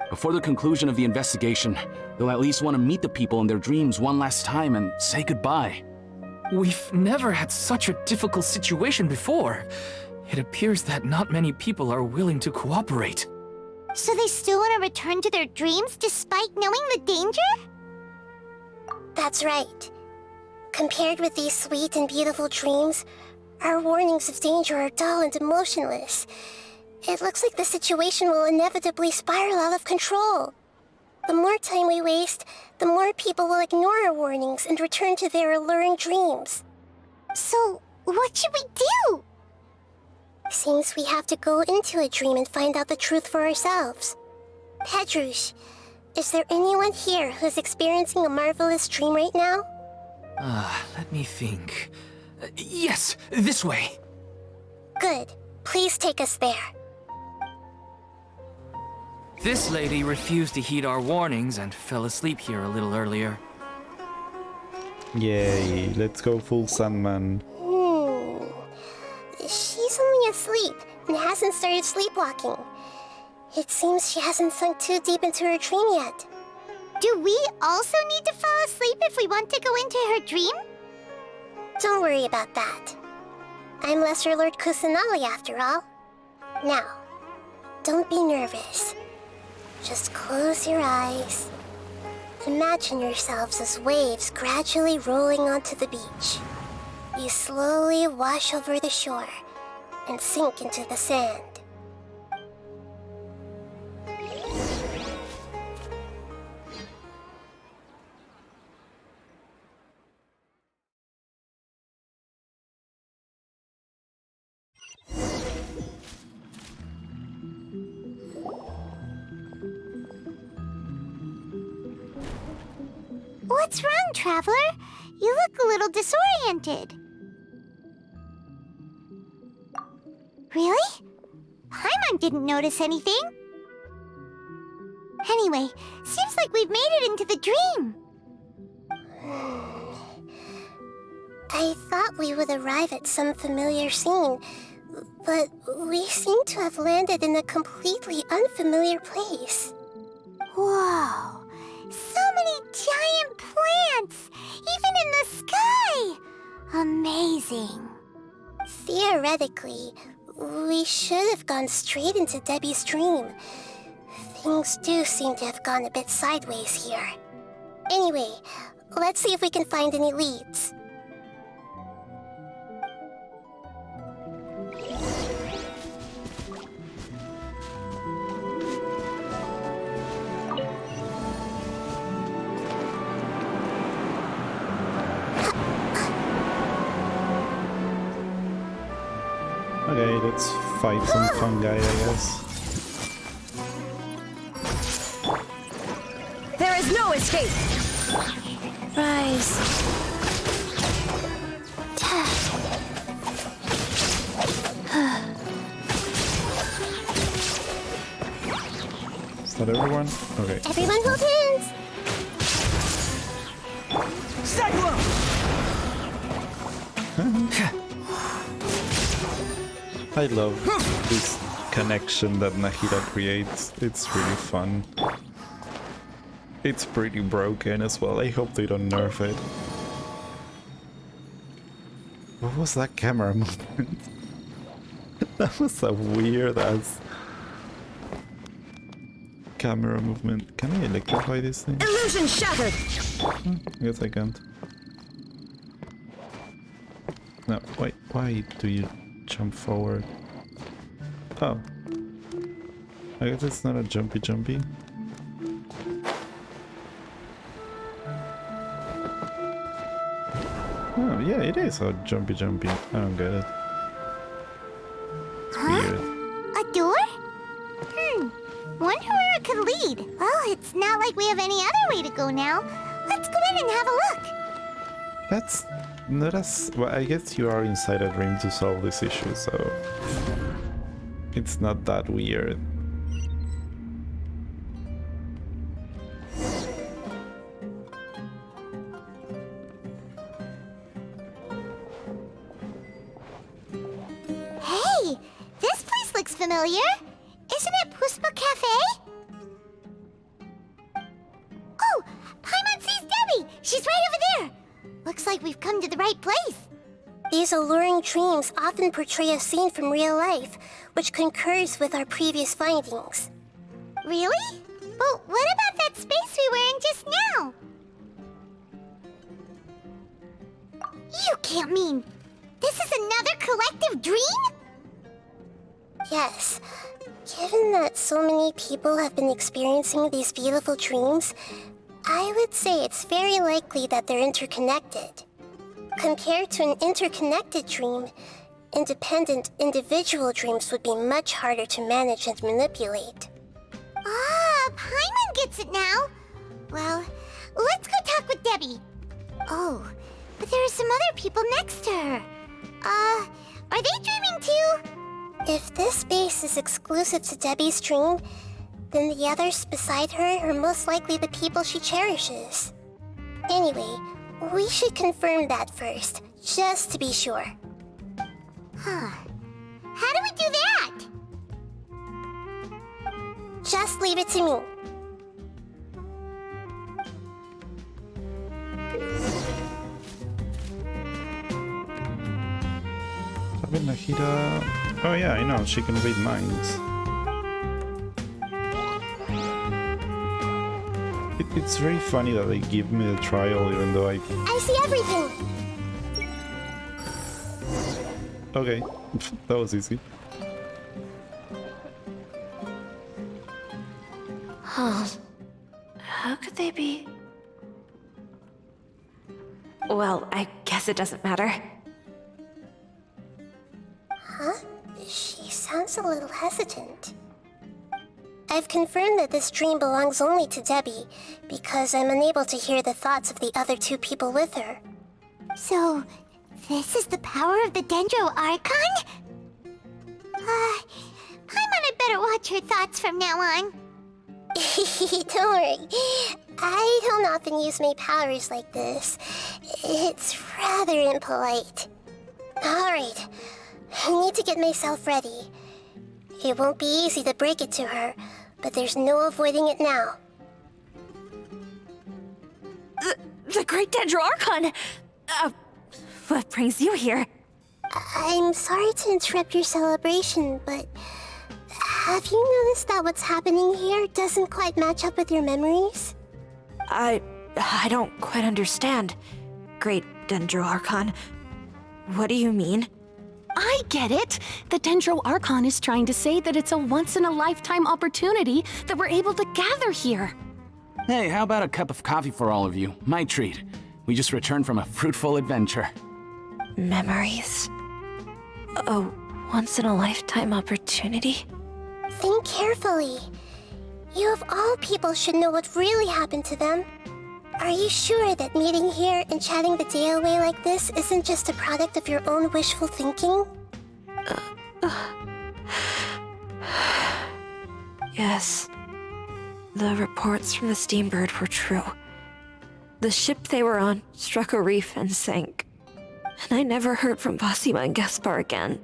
Before the conclusion of the investigation, they'll at least want to meet the people in their dreams one last time and say goodbye. We've never had such a difficult situation before. It appears that not many people are willing to cooperate. So they still want to return to their dreams despite knowing the danger? That's right. Compared with these sweet and beautiful dreams, our warnings of danger are dull and emotionless. It looks like the situation will inevitably spiral out of control. The more time we waste, the more people will ignore our warnings and return to their alluring dreams. So, what should we do? Seems we have to go into a dream and find out the truth for ourselves. Pedrush, is there anyone here who's experiencing a marvelous dream right now? Let me think. Yes, this way. Good. Please take us there. This lady refused to heed our warnings and fell asleep here a little earlier. Yay, let's go full Sandman. She's only asleep and hasn't started sleepwalking. It seems she hasn't sunk too deep into her dream yet. Do we also need to fall asleep if we want to go into her dream? Don't worry about that. I'm Lesser Lord Kusanali after all. Now, don't be nervous. Just close your eyes. Imagine yourselves as waves gradually rolling onto the beach. You slowly wash over the shore and sink into the sand. What's wrong, Traveler? You look a little disoriented. Really? Paimon didn't notice anything. Anyway, seems like we've made it into the dream. I thought we would arrive at some familiar scene, but we seem to have landed in a completely unfamiliar place. Whoa! So many giant plants! Even in the sky! Amazing. Theoretically, we should have gone straight into Debbie's dream. Things do seem to have gone a bit sideways here. Anyway, let's see if we can find any leads. Okay, let's fight some fungi, I guess. There is no escape! Rise. Is that everyone? Okay. Everyone hold hands! I love this connection that Nahida creates. It's really fun. It's pretty broken as well. I hope they don't nerf it. What was that camera movement? That was a weird ass camera movement. Can I electrify this thing? Illusion shattered! I guess I can't. No, wait, why do you jump forward? Oh. I guess it's not a jumpy. Oh, yeah, it is a jumpy. I don't get it. It's weird. A door? Wonder where it could lead. Well, it's not like we have any other way to go now. Let's go in and have a look. That's not as... Well, I guess you are inside a dream to solve this issue, so... It's not that weird. Hey, this place looks familiar. Isn't it Puspa Cafe? Oh, Paimon sees Debbie. She's right over there. Looks like we've come to the right place. These alluring dreams often portray a scene from real life, which concurs with our previous findings. Really? But what about that space we were in just now? You can't mean... this is another collective dream? Yes. Given that so many people have been experiencing these beautiful dreams, I would say it's very likely that they're interconnected. Compared to an interconnected dream, independent individual dreams would be much harder to manage and manipulate. Ah, Paimon gets it now. Well, let's go talk with Debbie. Oh, but there are some other people next to her. Are they dreaming too? If this space is exclusive to Debbie's dream, then the others beside her are most likely the people she cherishes. Anyway, we should confirm that first, just to be sure. Huh. How do we do that? Just leave it to me. Nahida... Oh yeah, I know, she can read minds. It's very funny that they give me the trial even though I see everything! Okay, that was easy. Huh. How could they be? Well, I guess it doesn't matter. Huh? She sounds a little hesitant. I've confirmed that this dream belongs only to Debbie, because I'm unable to hear the thoughts of the other two people with her. So, this is the power of the Dendro Archon? Paimon had better watch her thoughts from now on. Don't worry. I don't often use my powers like this. It's rather impolite. Alright, I need to get myself ready. It won't be easy to break it to her, but there's no avoiding it now. The Great Dendro Archon! What brings you here? I'm sorry to interrupt your celebration, but... have you noticed that what's happening here doesn't quite match up with your memories? I don't quite understand. Great Dendro Archon. What do you mean? I get it! The Dendro Archon is trying to say that it's a once-in-a-lifetime opportunity that we're able to gather here. Hey, how about a cup of coffee for all of you? My treat. We just returned from a fruitful adventure. Memories? A once-in-a-lifetime opportunity? Think carefully. You of all people should know what really happened to them. Are you sure that meeting here and chatting the day away like this isn't just a product of your own wishful thinking? Yes. The reports from the Steambird were true. The ship they were on struck a reef and sank. And I never heard from Basima and Gaspar again.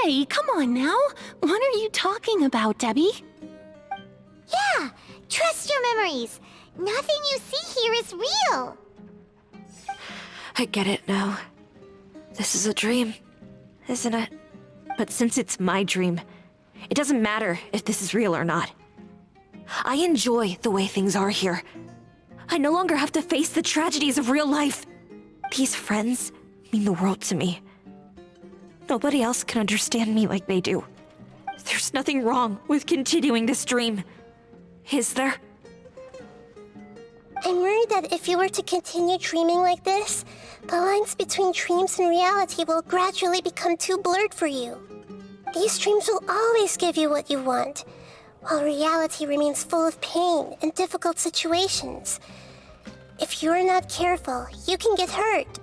Hey, come on now! What are you talking about, Debbie? Yeah! Trust your memories! Nothing you see here is real! I get it now. This is a dream, isn't it? But since it's my dream, it doesn't matter if this is real or not. I enjoy the way things are here. I no longer have to face the tragedies of real life. These friends mean the world to me. Nobody else can understand me like they do. There's nothing wrong with continuing this dream. Is there? I'm worried that if you were to continue dreaming like this, the lines between dreams and reality will gradually become too blurred for you. These dreams will always give you what you want, while reality remains full of pain and difficult situations. If you're not careful, you can get hurt.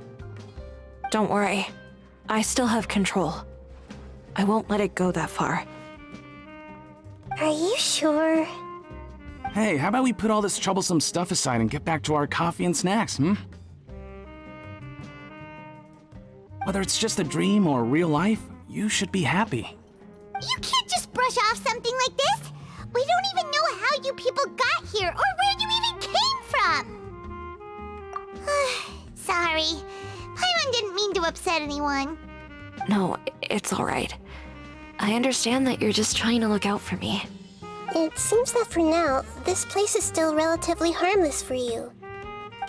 Don't worry. I still have control. I won't let it go that far. Are you sure? Hey, how about we put all this troublesome stuff aside and get back to our coffee and snacks, Whether it's just a dream or real life, you should be happy. You can't just brush off something like this! We don't even know how you people got here or where you even came from! Sorry. Paimon didn't mean to upset anyone. No, it's alright. I understand that you're just trying to look out for me. It seems that for now, this place is still relatively harmless for you.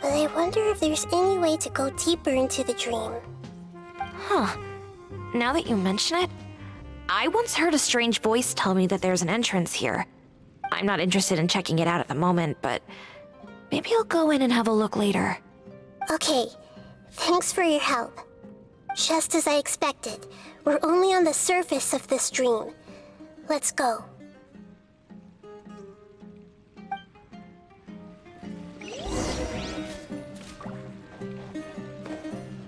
But I wonder if there's any way to go deeper into the dream. Huh. Now that you mention it, I once heard a strange voice tell me that there's an entrance here. I'm not interested in checking it out at the moment, but maybe I'll go in and have a look later. Okay, thanks for your help. Just as I expected, we're only on the surface of this dream. Let's go.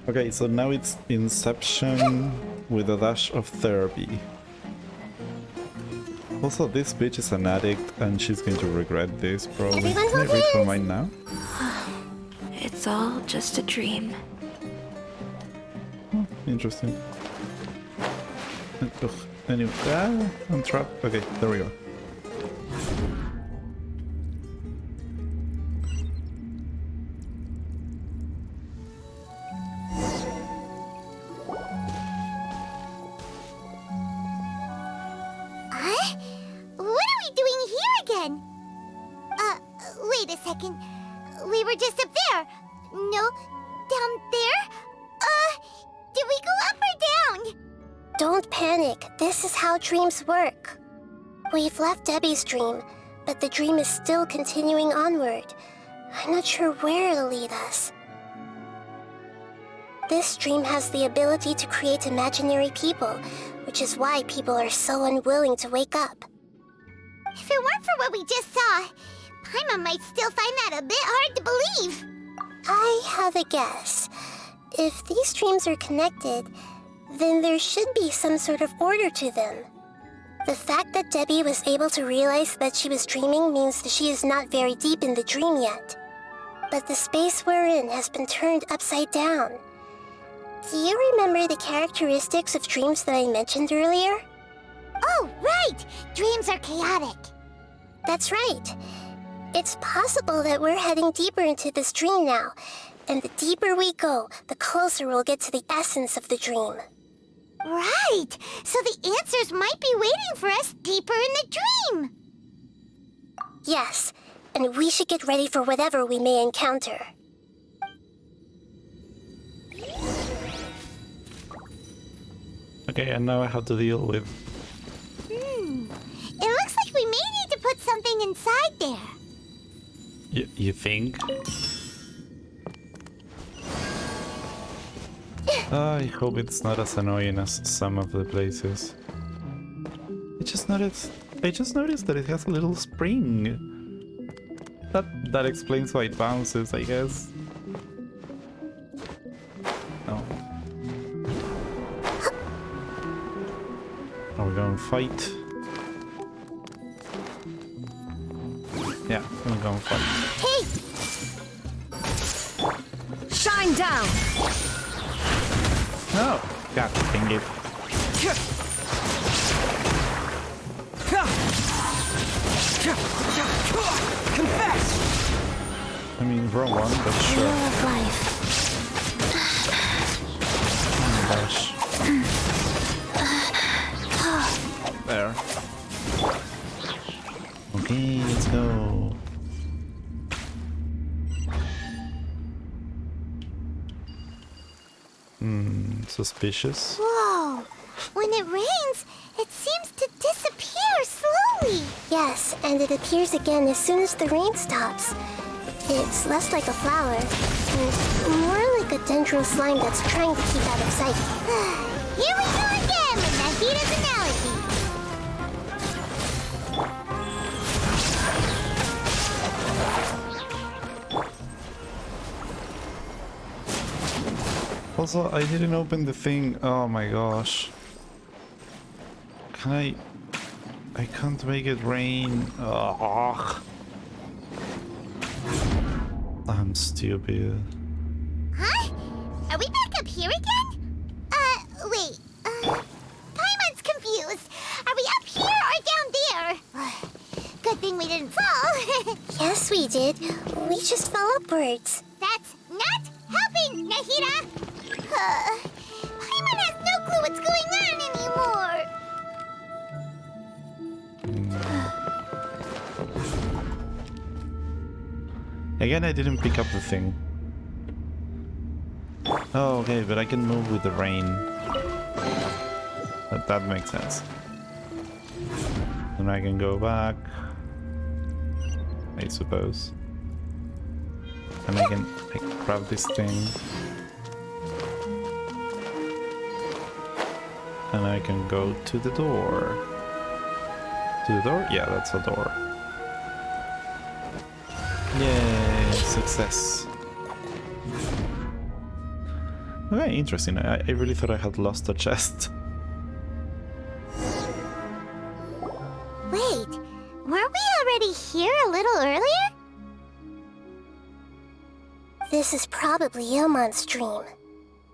Okay, so now it's Inception with a dash of therapy. Also, this bitch is an addict and she's going to regret this probably. Can I read her mind now? It's all just a dream. Oh, interesting. Ugh, anyway, I'm trapped. Okay, there we go. Wait a second. We were just up there. No, down there? Did we go up or down? Don't panic. This is how dreams work. We've left Debbie's dream, but the dream is still continuing onward. I'm not sure where it'll lead us. This dream has the ability to create imaginary people, which is why people are so unwilling to wake up. If it weren't for what we just saw, Paimon might still find that a bit hard to believe. I have a guess. If these dreams are connected, then there should be some sort of order to them. The fact that Debbie was able to realize that she was dreaming means that she is not very deep in the dream yet. But the space we're in has been turned upside down. Do you remember the characteristics of dreams that I mentioned earlier? Oh, right! Dreams are chaotic. That's right. It's possible that we're heading deeper into this dream now, and the deeper we go, the closer we'll get to the essence of the dream. Right! So the answers might be waiting for us deeper in the dream! Yes, and we should get ready for whatever we may encounter. Okay, and now I have to deal with... It looks like we may need to put something inside there. You think? I hope it's not as annoying as some of the places. I just noticed that it has a little spring. That explains why it bounces, I guess. No. Are we going to fight? Yeah, we're going to fight. Hey! Shine down! No! God dang it. Confess! I mean, wrong one, but sure. Wheel of life. There. Okay, let's go. Suspicious. Whoa! When it rains, it seems to disappear slowly. Yes, and it appears again as soon as the rain stops. It's less like a flower, and more like a dendro slime that's trying to keep out of sight. Here we go again with Nahida's analogy. Also, I didn't open the thing. Oh my gosh. Can I can't make it rain. Ugh. I'm stupid. Huh? Are we back up here again? Wait. Paimon's confused. Are we up here or down there? Good thing we didn't fall. Yes, we did. We just fell upwards. That's not helping, Nahida! Paimon has no clue what's going on anymore! Again, I didn't pick up the thing. Oh, okay, but I can move with the rain. That makes sense. And I can go back, I suppose. And I can grab this thing. And I can go to the door. To the door? Yeah, that's a door. Yay, success. Okay, interesting. I really thought I had lost a chest. Wait, weren't we already here a little earlier? This is probably Ilmon's dream.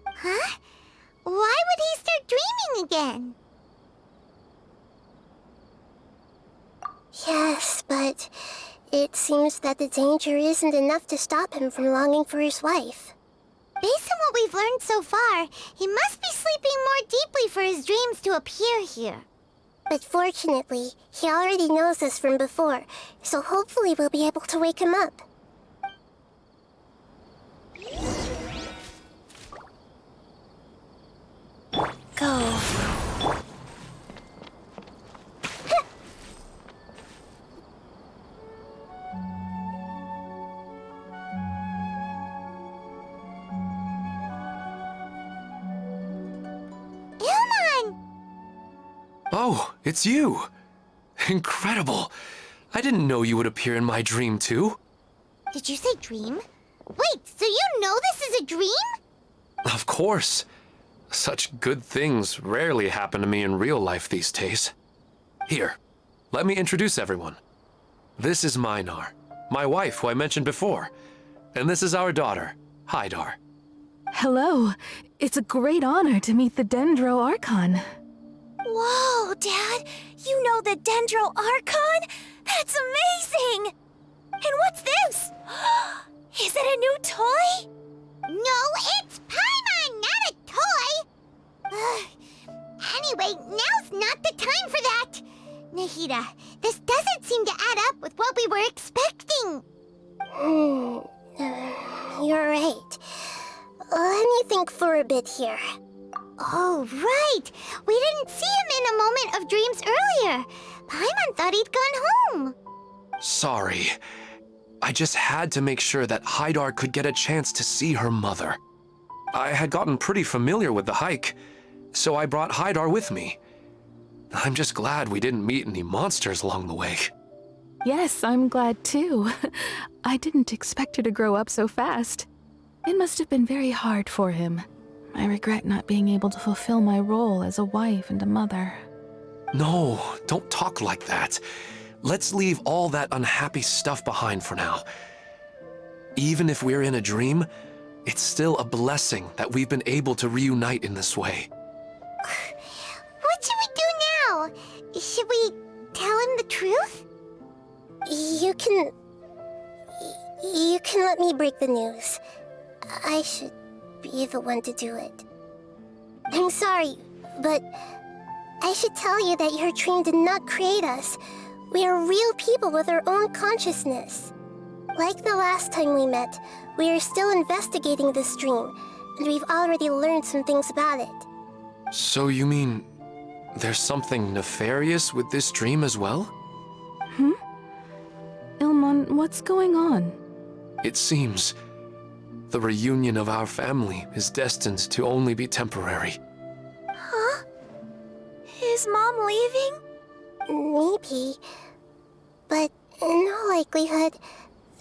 Huh? Why would he start dreaming again? Yes, but it seems that the danger isn't enough to stop him from longing for his wife. Based on what we've learned so far, he must be sleeping more deeply for his dreams to appear here. But fortunately, he already knows us from before, so hopefully we'll be able to wake him up. Go. Oh, it's you! Incredible! I didn't know you would appear in my dream, too. Did you say dream? Wait, so you know this is a dream? Of course. Such good things rarely happen to me in real life these days. Here, let me introduce everyone. This is Minar, my wife who I mentioned before. And this is our daughter, Hydar. Hello. It's a great honor to meet the Dendro Archon. Whoa, Dad! You know the Dendro Archon? That's amazing! And what's this? Is it a new toy? No, it's Paimon, not a toy! Anyway, now's not the time for that! Nahida, this doesn't seem to add up with what we were expecting. You're right. Let me think for a bit here. Oh, right! We didn't see him in a moment of dreams earlier. Paimon thought he'd gone home. Sorry. I just had to make sure that Hydar could get a chance to see her mother. I had gotten pretty familiar with the hike, so I brought Hydar with me. I'm just glad we didn't meet any monsters along the way. Yes, I'm glad too. I didn't expect her to grow up so fast. It must have been very hard for him. I regret not being able to fulfill my role as a wife and a mother. No, don't talk like that. Let's leave all that unhappy stuff behind for now. Even if we're in a dream, it's still a blessing that we've been able to reunite in this way. What should we do now? Should we tell him the truth? You can let me break the news. I should be the one to do it. I'm sorry, but I should tell you that your dream did not create us. We are real people with our own consciousness. Like the last time we met, we are still investigating this dream, and we've already learned some things about it. So you mean there's something nefarious with this dream as well? Ilmon, what's going on? It seems the reunion of our family is destined to only be temporary. Huh? Is Mom leaving? Maybe. But in all likelihood,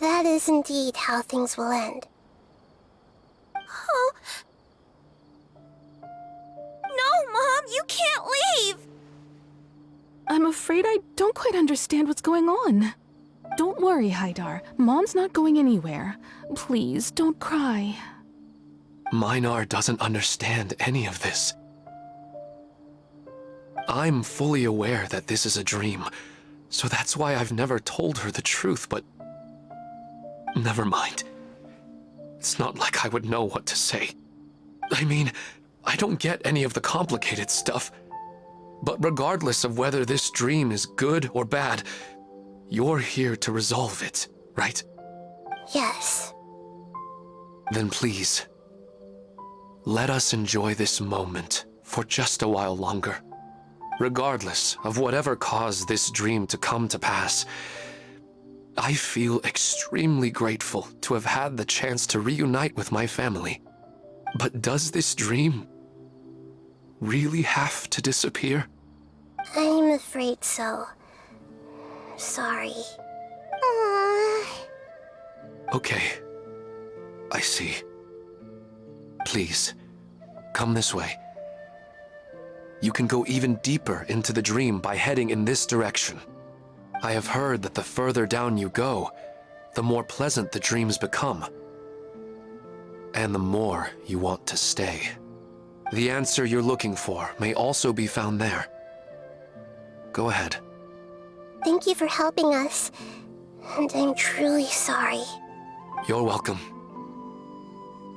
that is indeed how things will end. Oh. No, Mom, you can't leave! I'm afraid I don't quite understand what's going on. Don't worry, Hydar. Mom's not going anywhere. Please, don't cry. Minar doesn't understand any of this. I'm fully aware that this is a dream, so that's why I've never told her the truth, but... Never mind. It's not like I would know what to say. I mean, I don't get any of the complicated stuff. But regardless of whether this dream is good or bad, You're here to resolve it, right? Yes. Then please, let us enjoy this moment for just a while longer. Regardless of whatever caused this dream to come to pass, I feel extremely grateful to have had the chance to reunite with my family. But does this dream really have to disappear? I'm afraid so. Sorry. Okay. I see. Please, come this way. You can go even deeper into the dream by heading in this direction. I have heard that the further down you go, the more pleasant the dreams become. And the more you want to stay. The answer you're looking for may also be found there. Go ahead. Thank you for helping us. And I'm truly sorry. You're welcome.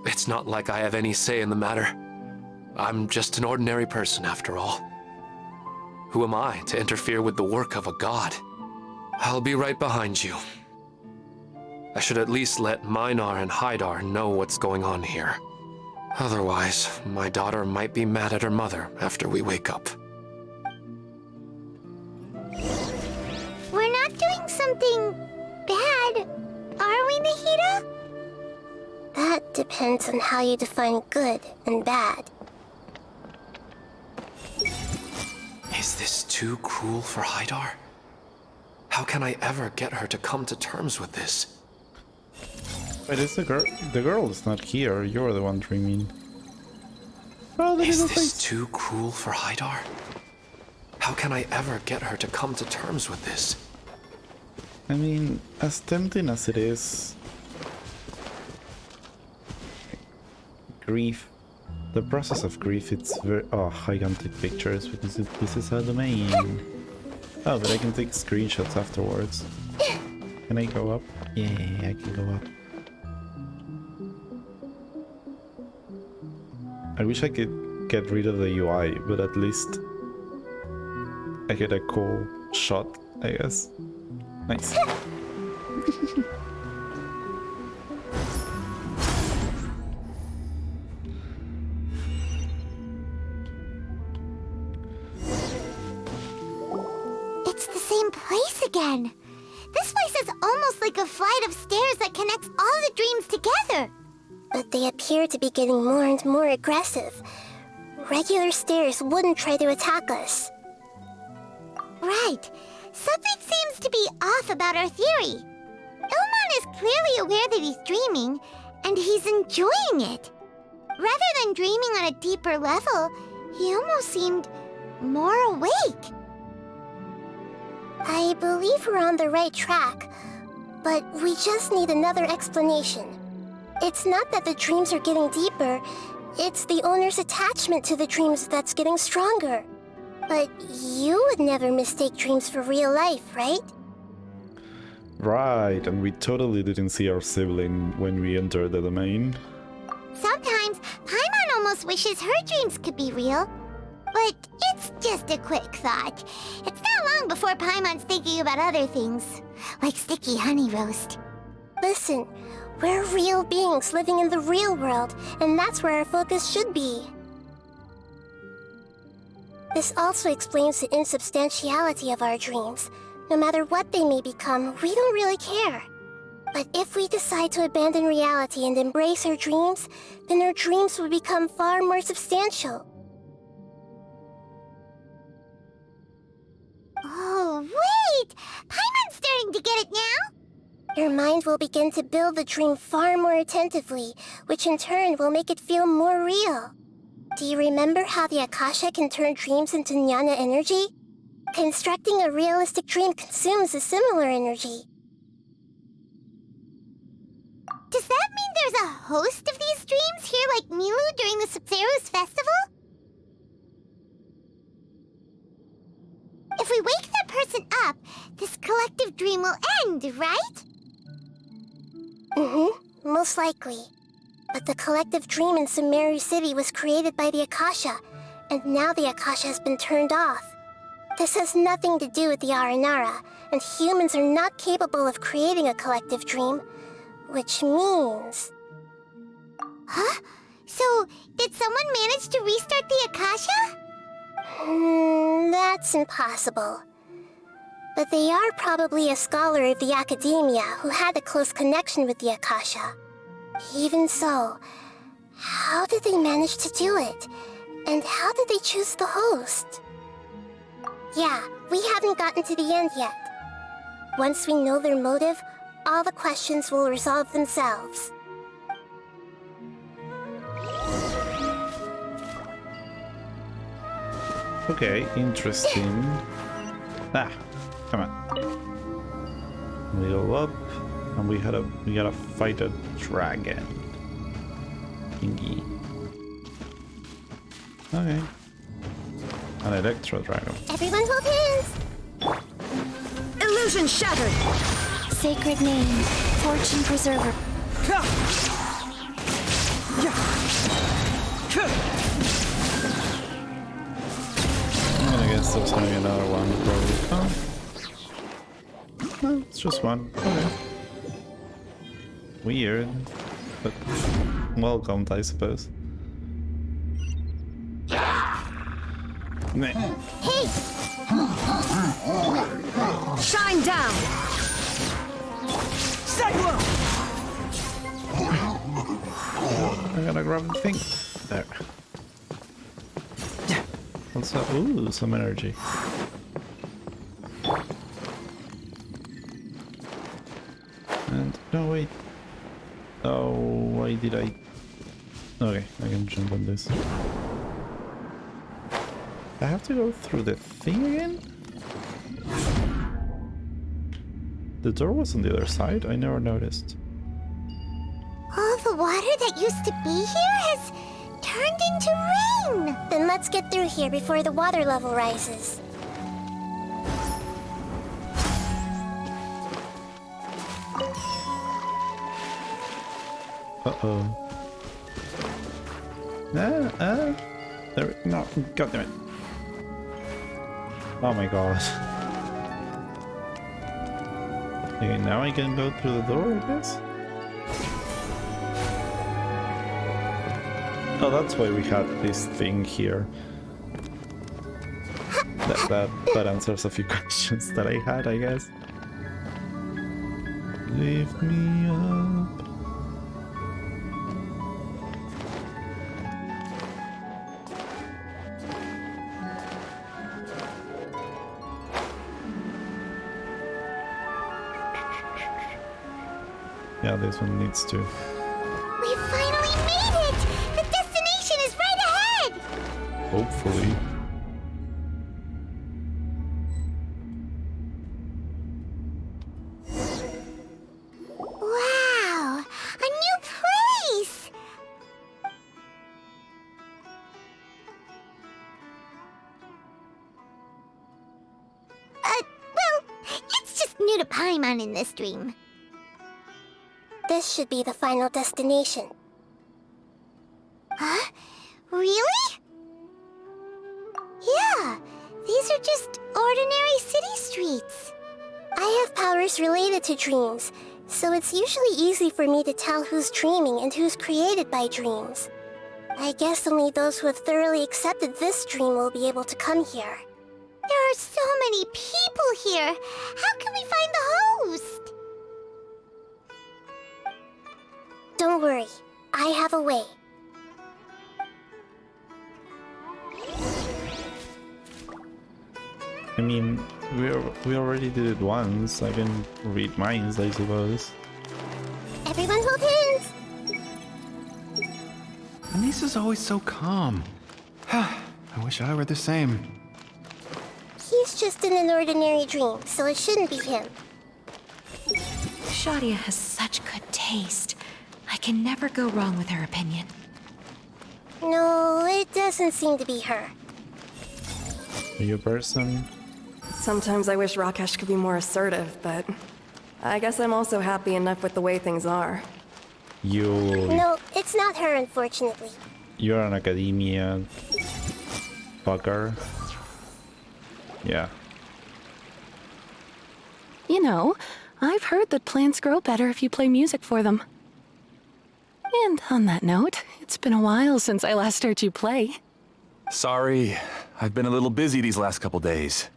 It's not like I have any say in the matter. I'm just an ordinary person, after all. Who am I to interfere with the work of a god? I'll be right behind you. I should at least let Minar and Haidar know what's going on here. Otherwise, my daughter might be mad at her mother after we wake up. We're not doing something bad, are we, Nahida? That depends on how you define good and bad. Is this too cruel for Haidar? How can I ever get her to come to terms with this? But it's the girl. The girl is not here. You're the one dreaming. Oh, is this too cruel for Haidar? How can I ever get her to come to terms with this? I mean, as tempting as it is, grief. The process of grief, it's very... Oh, I can't take pictures because this is our domain. Oh, but I can take screenshots afterwards. Can I go up? Yeah, I can go up. I wish I could get rid of the UI, but at least I get a cool shot, I guess. Nice. It's the same place again. This place is almost like a flight of stairs that connects all the dreams together. But they appear to be getting more and more aggressive. Regular stairs wouldn't try to attack us. Right. Something seems to be off about our theory. Ilmon is clearly aware that he's dreaming, and he's enjoying it. Rather than dreaming on a deeper level, he almost seemed more awake. I believe we're on the right track, but we just need another explanation. It's not that the dreams are getting deeper, it's the owner's attachment to the dreams that's getting stronger. But you would never mistake dreams for real life, right? Right, and we totally didn't see our sibling when we entered the domain. Sometimes, Paimon almost wishes her dreams could be real. But it's just a quick thought. It's not long before Paimon's thinking about other things, like sticky honey roast. Listen, we're real beings living in the real world, and that's where our focus should be. This also explains the insubstantiality of our dreams. No matter what they may become, we don't really care. But if we decide to abandon reality and embrace our dreams, then our dreams will become far more substantial. Oh, wait! Paimon's starting to get it now? Your mind will begin to build the dream far more attentively, which in turn will make it feel more real. Do you remember how the Akasha can turn dreams into jnana energy? Constructing a realistic dream consumes a similar energy. Does that mean there's a host of these dreams here like Milu during the Sumeru's festival? If we wake that person up, this collective dream will end, right? Most likely. But the collective dream in Sumeru City was created by the Akasha, and now the Akasha has been turned off. This has nothing to do with the Aranara, and humans are not capable of creating a collective dream. Which means... Huh? So, did someone manage to restart the Akasha? That's impossible. But they are probably a scholar of the Academia who had a close connection with the Akasha. Even so, how did they manage to do it? And how did they choose the host? Yeah, we haven't gotten to the end yet. Once we know their motive, all the questions will resolve themselves. Okay, interesting. Ah, come on. We go up, and we gotta fight a dragon. Thingy. Okay. An electro dragon. Everyone hold hands! Illusion shattered! Sacred name, fortune preserver. I'm gonna guess there's gonna be another one probably. Oh. No, it's just one. Okay. Weird. But welcomed, I suppose. Meh. Hey! Shine down! Cyclone! I'm gonna grab the thing. There. What's that? Ooh, some energy. And no, wait. Oh, why did I? Okay, I can jump on this. I have to go through the thing again? The door was on the other side? I never noticed. All the water that used to be here has turned into rain! Then let's get through here before the water level rises. Uh-oh. There, no, god damn it. Oh my god. Okay, now I can go through the door, I guess? Oh, that's why we had this thing here. That answers a few questions that I had, I guess. Lift me up. Yeah, this one needs to. We finally made it! The destination is right ahead! Hopefully. Wow! A new place! Well, it's just new to Paimon in this dream. This should be the final destination. Huh? Really? Yeah, these are just ordinary city streets. I have powers related to dreams, so it's usually easy for me to tell who's dreaming and who's created by dreams. I guess only those who have thoroughly accepted this dream will be able to come here. There are so many people here. How can we find the host? Don't worry, I have a way. I mean, we already did it once. I can read minds, I suppose. Everyone hold hands! Anissa's always so calm. I wish I were the same. He's just in an ordinary dream, so it shouldn't be him. Shadia has such good taste. I can never go wrong with her opinion. No, it doesn't seem to be her. Are you a person? Sometimes I wish Rakesh could be more assertive, but I guess I'm also happy enough with the way things are. No, it's not her, unfortunately. You're an academia fucker. Yeah. You know, I've heard that plants grow better if you play music for them. And on that note, it's been a while since I last heard you play. Sorry, I've been a little busy these last couple days.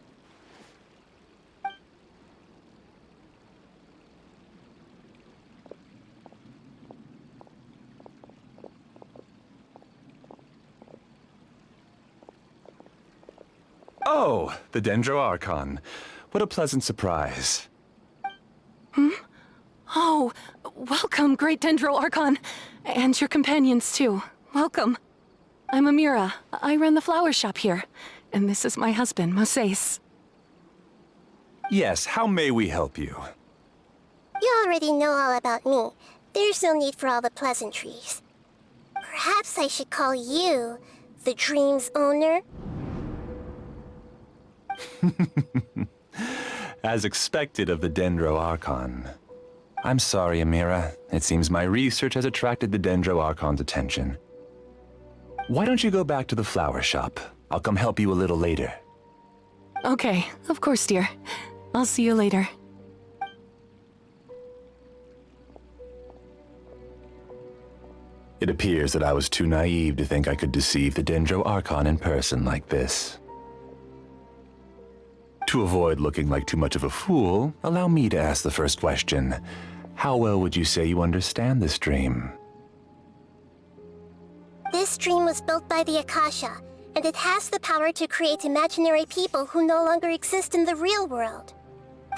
Oh, the Dendro Archon. What a pleasant surprise. Oh, welcome, Great Dendro Archon. And your companions, too. Welcome. I'm Amira. I run the flower shop here. And this is my husband, Moses. Yes, how may we help you? You already know all about me. There's no need for all the pleasantries. Perhaps I should call you the dream's owner? As expected of the Dendro Archon. I'm sorry, Amira. It seems my research has attracted the Dendro Archon's attention. Why don't you go back to the flower shop? I'll come help you a little later. Okay, of course, dear. I'll see you later. It appears that I was too naive to think I could deceive the Dendro Archon in person like this. To avoid looking like too much of a fool, allow me to ask the first question. How well would you say you understand this dream? This dream was built by the Akasha, and it has the power to create imaginary people who no longer exist in the real world.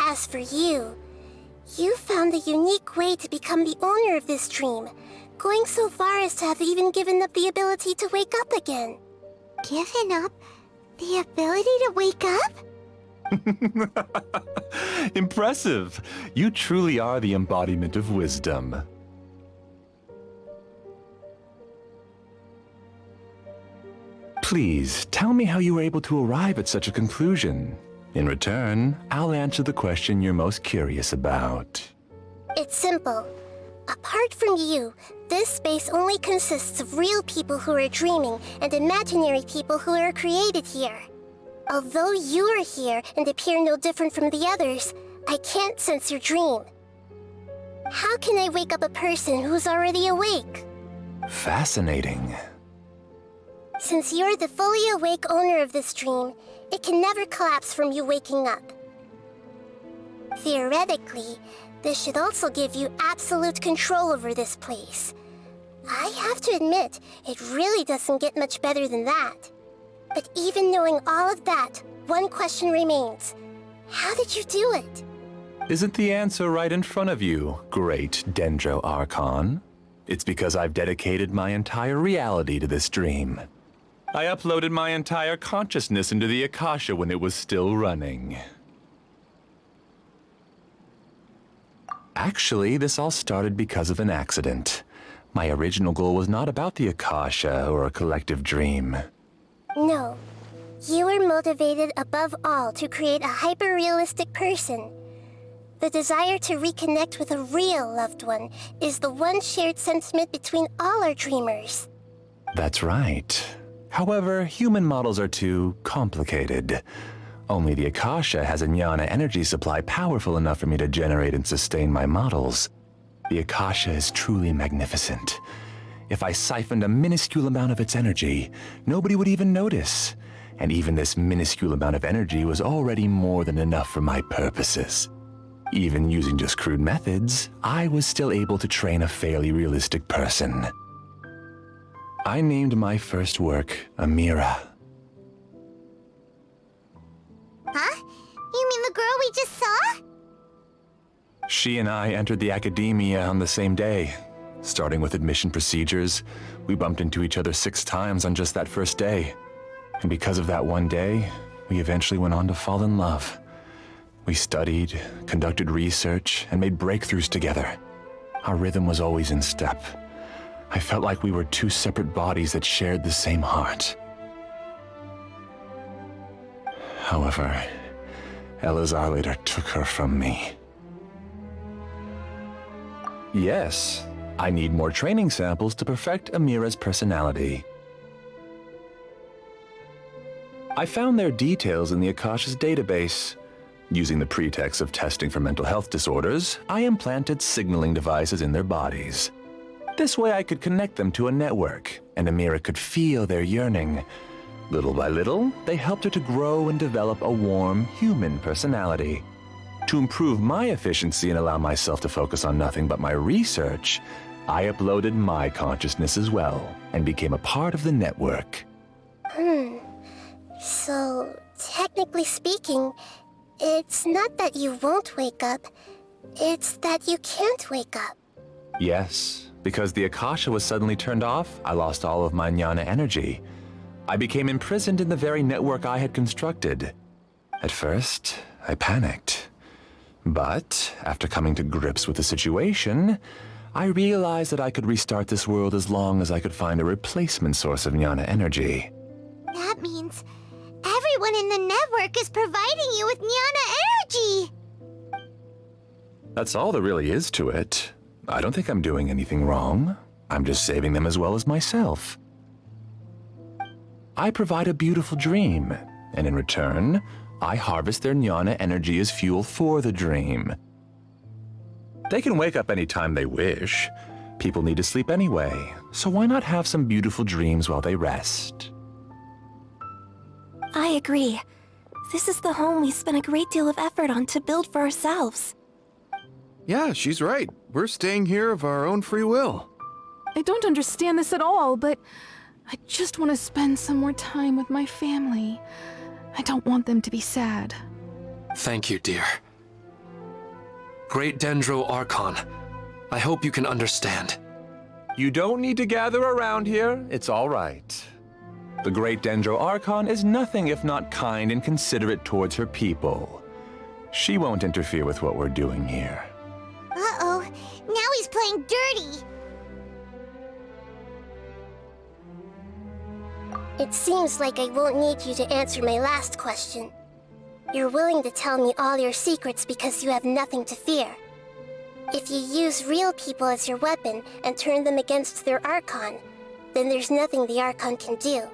As for you, you found a unique way to become the owner of this dream, going so far as to have even given up the ability to wake up again. Given up the ability to wake up? Impressive! You truly are the embodiment of wisdom. Please, tell me how you were able to arrive at such a conclusion. In return, I'll answer the question you're most curious about. It's simple. Apart from you, this space only consists of real people who are dreaming and imaginary people who are created here. Although you are here and appear no different from the others, I can't sense your dream. How can I wake up a person who's already awake? Fascinating. Since you're the fully awake owner of this dream, it can never collapse from you waking up. Theoretically, this should also give you absolute control over this place. I have to admit, it really doesn't get much better than that. But even knowing all of that, one question remains. How did you do it? Isn't the answer right in front of you, great Dendro Archon? It's because I've dedicated my entire reality to this dream. I uploaded my entire consciousness into the Akasha when it was still running. Actually, this all started because of an accident. My original goal was not about the Akasha or a collective dream. No. You were motivated above all to create a hyper-realistic person. The desire to reconnect with a real loved one is the one shared sentiment between all our dreamers. That's right. However, human models are too complicated. Only the Akasha has a jnana energy supply powerful enough for me to generate and sustain my models. The Akasha is truly magnificent. If I siphoned a minuscule amount of its energy, nobody would even notice. And even this minuscule amount of energy was already more than enough for my purposes. Even using just crude methods, I was still able to train a fairly realistic person. I named my first work Amira. Huh? You mean the girl we just saw? She and I entered the academia on the same day. Starting with admission procedures, we bumped into each other 6 times on just that first day. And because of that one day, we eventually went on to fall in love. We studied, conducted research, and made breakthroughs together. Our rhythm was always in step. I felt like we were 2 separate bodies that shared the same heart. However, Elazar later took her from me. Yes, I need more training samples to perfect Amira's personality. I found their details in the Akasha's database. Using the pretext of testing for mental health disorders, I implanted signaling devices in their bodies. This way I could connect them to a network, and Amira could feel their yearning. Little by little, they helped her to grow and develop a warm, human personality. To improve my efficiency and allow myself to focus on nothing but my research, I uploaded my consciousness as well, and became a part of the network. So, technically speaking, it's not that you won't wake up, it's that you can't wake up. Yes, because the Akasha was suddenly turned off, I lost all of my jnana energy. I became imprisoned in the very network I had constructed. At first, I panicked. But, after coming to grips with the situation, I realized that I could restart this world as long as I could find a replacement source of jnana energy. That means everyone in the network is providing you with jnana energy! That's all there really is to it. I don't think I'm doing anything wrong. I'm just saving them as well as myself. I provide a beautiful dream, and in return, I harvest their jnana energy as fuel for the dream. They can wake up any time they wish. People need to sleep anyway, so why not have some beautiful dreams while they rest? I agree. This is the home we spent a great deal of effort on to build for ourselves. Yeah, she's right. We're staying here of our own free will. I don't understand this at all, but I just want to spend some more time with my family. I don't want them to be sad. Thank you, dear. Great Dendro Archon, I hope you can understand. You don't need to gather around here. It's all right. The Great Dendro Archon is nothing if not kind and considerate towards her people. She won't interfere with what we're doing here. Uh-oh, now he's playing dirty! It seems like I won't need you to answer my last question. You're willing to tell me all your secrets because you have nothing to fear. If you use real people as your weapon and turn them against their Archon, then there's nothing the Archon can do.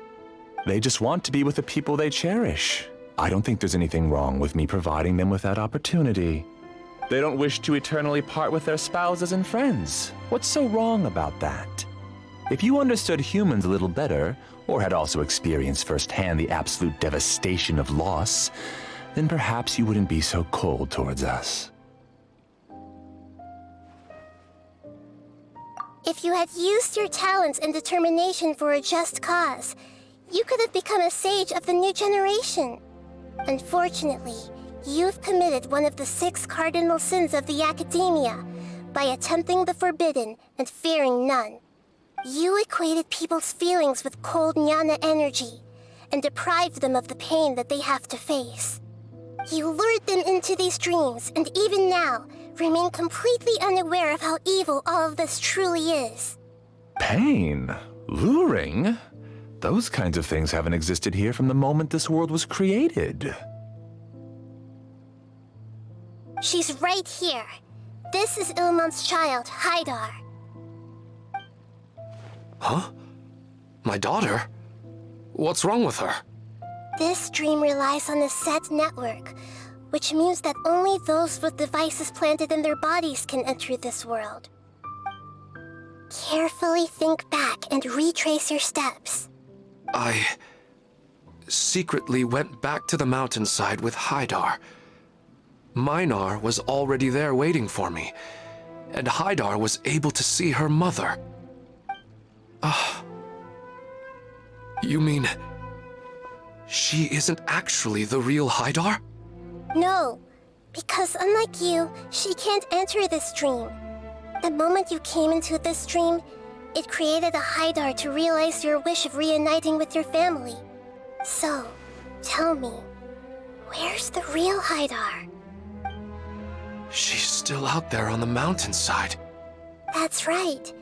They just want to be with the people they cherish. I don't think there's anything wrong with me providing them with that opportunity. They don't wish to eternally part with their spouses and friends. What's so wrong about that? If you understood humans a little better, or had also experienced firsthand the absolute devastation of loss, then perhaps you wouldn't be so cold towards us. If you had used your talents and determination for a just cause, you could have become a sage of the new generation. Unfortunately, you've committed one of the 6 cardinal sins of the Academia by attempting the forbidden and fearing none. You equated people's feelings with cold jnana energy and deprived them of the pain that they have to face. You lured them into these dreams and even now remain completely unaware of how evil all of this truly is. Pain? Luring? Those kinds of things haven't existed here from the moment this world was created. She's right here. This is Ilmon's child, Haidar. Huh? My daughter? What's wrong with her? This dream relies on a set network, which means that only those with devices planted in their bodies can enter this world. Carefully think back and retrace your steps. I secretly went back to the mountainside with Haidar. Minar was already there waiting for me, and Haidar was able to see her mother. You mean she isn't actually the real Haidar? No, because unlike you, she can't enter this dream. The moment you came into this dream, it created a Haidar to realize your wish of reuniting with your family. So, tell me, where's the real Haidar? She's still out there on the mountainside. That's right.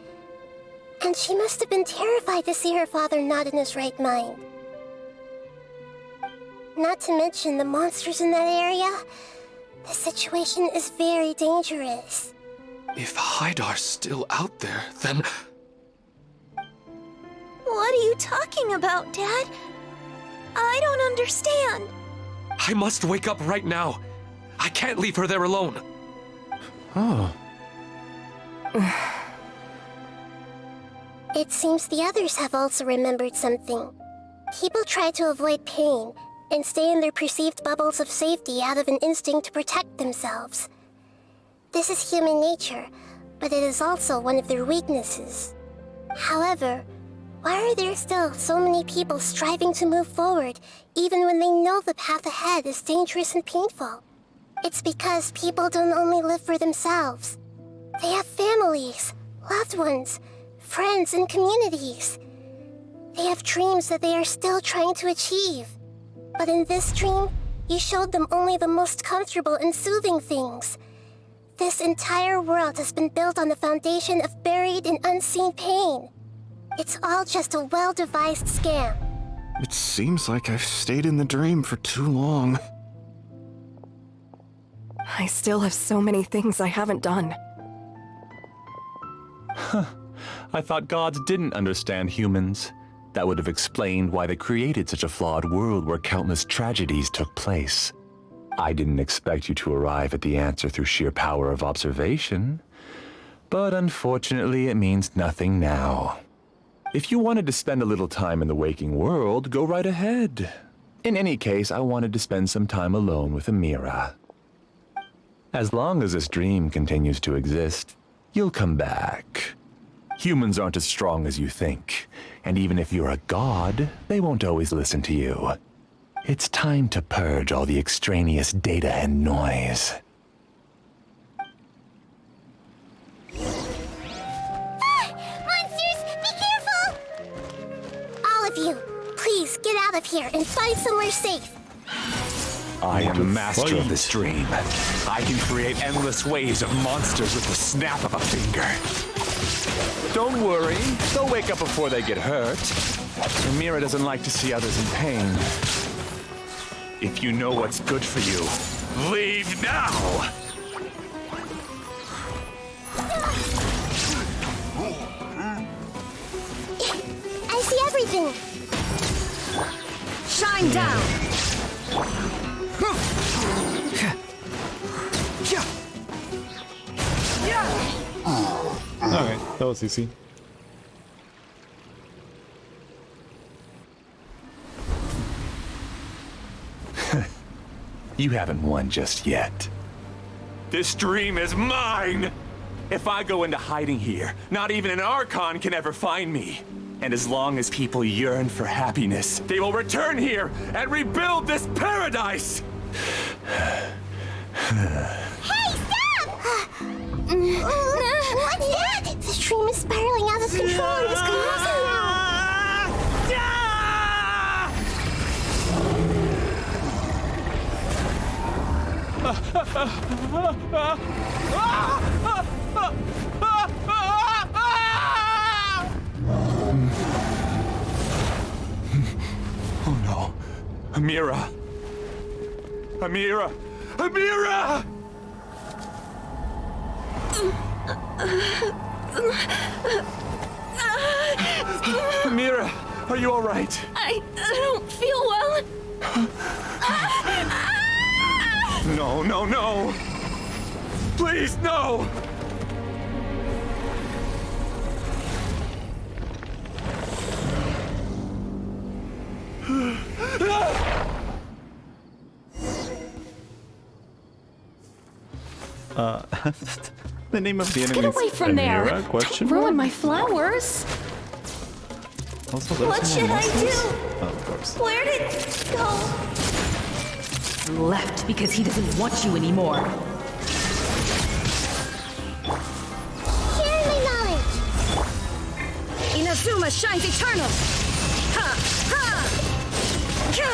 And she must have been terrified to see her father not in his right mind. Not to mention the monsters in that area. The situation is very dangerous. If Haidar's still out there, then... What are you talking about, Dad? I don't understand. I must wake up right now. I can't leave her there alone. Oh. It seems the others have also remembered something. People try to avoid pain and stay in their perceived bubbles of safety out of an instinct to protect themselves. This is human nature, but it is also one of their weaknesses. However, why are there still so many people striving to move forward even when they know the path ahead is dangerous and painful? It's because people don't only live for themselves. They have families, loved ones, friends, and communities. They have dreams that they are still trying to achieve. But in this dream, you showed them only the most comfortable and soothing things. This entire world has been built on the foundation of buried and unseen pain. It's all just a well-devised scam. It seems like I've stayed in the dream for too long. I still have so many things I haven't done. I thought gods didn't understand humans. That would have explained why they created such a flawed world where countless tragedies took place. I didn't expect you to arrive at the answer through sheer power of observation. But unfortunately, it means nothing now. If you wanted to spend a little time in the waking world, go right ahead. In any case, I wanted to spend some time alone with Amira. As long as this dream continues to exist, you'll come back. Humans aren't as strong as you think, and even if you're a god, they won't always listen to you. It's time to purge all the extraneous data and noise. Monsters, be careful! All of you, please get out of here and find somewhere safe. I am master of this dream. I can create endless waves of monsters with the snap of a finger. Don't worry, they'll wake up before they get hurt. Amira doesn't like to see others in pain. If you know what's good for you, leave now! I see everything. Shine down! Okay, that was easy. You haven't won just yet. This dream is mine! If I go into hiding here, not even an Archon can ever find me. And as long as people yearn for happiness, they will return here and rebuild this paradise! Hey, stop! What's that? The stream is spiraling out of control and is collapsing now. Oh no. Amira! Amira! Amira! Amira, are you all right? I don't feel well. No, no, no! Please, no! The name of the enemy Get away is from there! Amira? Question Don't ruin mark? my flowers! Also, there's What more should I monsters? do? Oh, of course. Where did it go? Left because he doesn't want you anymore. Share my knowledge. Inazuma shines eternal! Ha! Ha! Ka!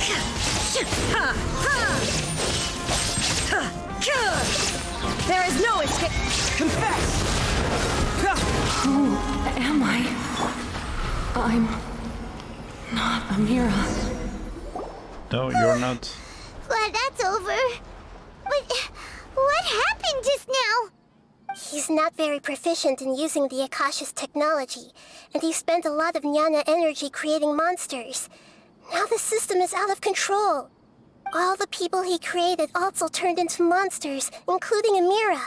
Ha! Ha! Ha! Ka! There is no escape! Confess! Who am I? I'm not Amira. No, you're not. Glad that's over. But what happened just now? He's not very proficient in using the Akasha's technology, and he spent a lot of Jnana energy creating monsters. Now the system is out of control. All the people he created also turned into monsters, including Amira.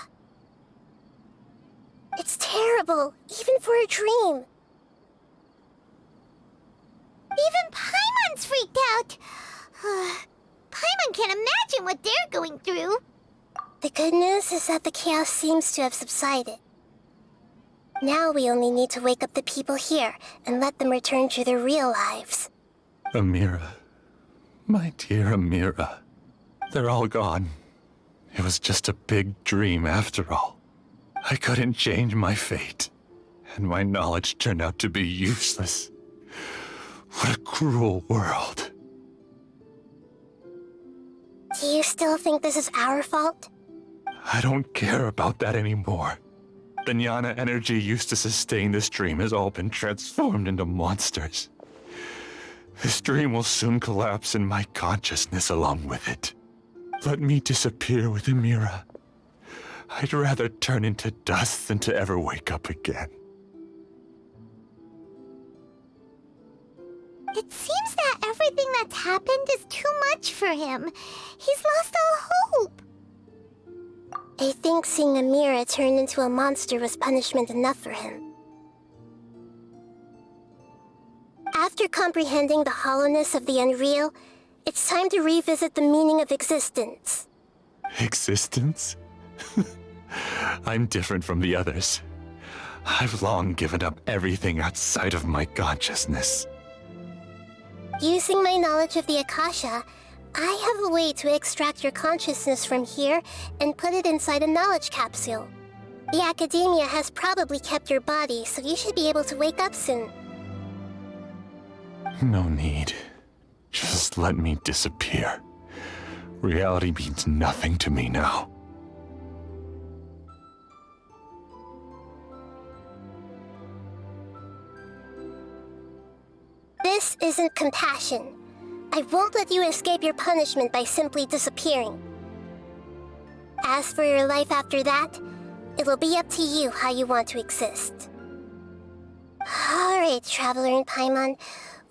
It's terrible, even for a dream. Even Paimon's freaked out. Paimon can't imagine what they're going through. The good news is that the chaos seems to have subsided. Now we only need to wake up the people here and let them return to their real lives. Amira. My dear Amira. They're all gone. It was just a big dream after all. I couldn't change my fate, and my knowledge turned out to be useless. What a cruel world. Do you still think this is our fault? I don't care about that anymore. The jnana energy used to sustain this dream has all been transformed into monsters. This dream will soon collapse and my consciousness along with it. Let me disappear with Amira. I'd rather turn into dust than to ever wake up again. It seems that everything that's happened is too much for him. He's lost all hope. I think seeing Amira turn into a monster was punishment enough for him. After comprehending the hollowness of the unreal, it's time to revisit the meaning of existence. Existence? I'm different from the others. I've long given up everything outside of my consciousness. Using my knowledge of the Akasha, I have a way to extract your consciousness from here and put it inside a knowledge capsule. The Academia has probably kept your body, so you should be able to wake up soon. No need. Just let me disappear. Reality means nothing to me now. This isn't compassion. I won't let you escape your punishment by simply disappearing. As for your life after that, it'll be up to you how you want to exist. Alright, Traveler and Paimon,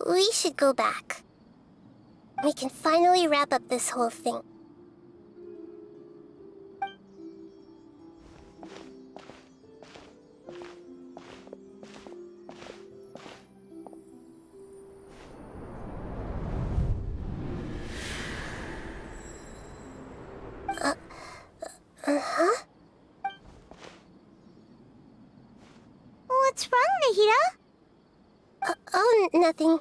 we should go back. We can finally wrap up this whole thing. Uh-huh? What's wrong, Nahida? Oh, nothing.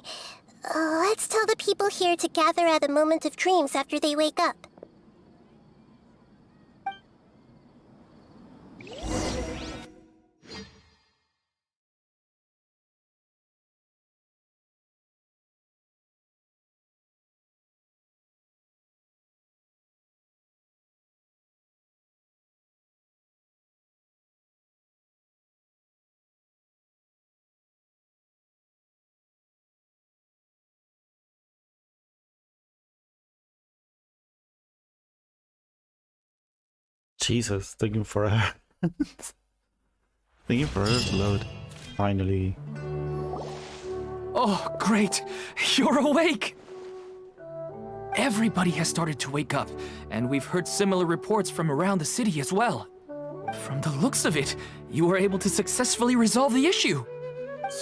Let's tell the people here to gather at a moment of dreams after they wake up. Jesus, taking forever. Taking forever to load. Finally. Oh, great! You're awake! Everybody has started to wake up, and we've heard similar reports from around the city as well. From the looks of it, you were able to successfully resolve the issue.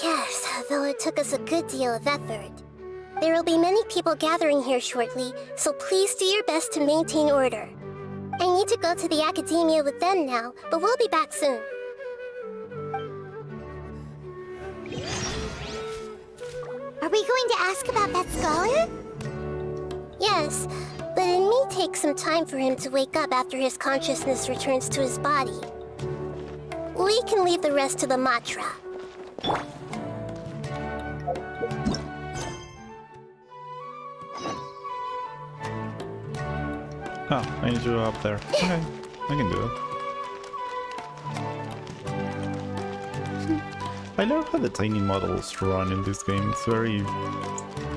Yes, though it took us a good deal of effort. There will be many people gathering here shortly, so please do your best to maintain order. I need to go to the Academia with them now, but we'll be back soon. Are we going to ask about that scholar? Yes, but it may take some time for him to wake up after his consciousness returns to his body. We can leave the rest to the Matra. Oh, I need to go up there. Okay, I can do it. I love how the tiny models run in this game. It's very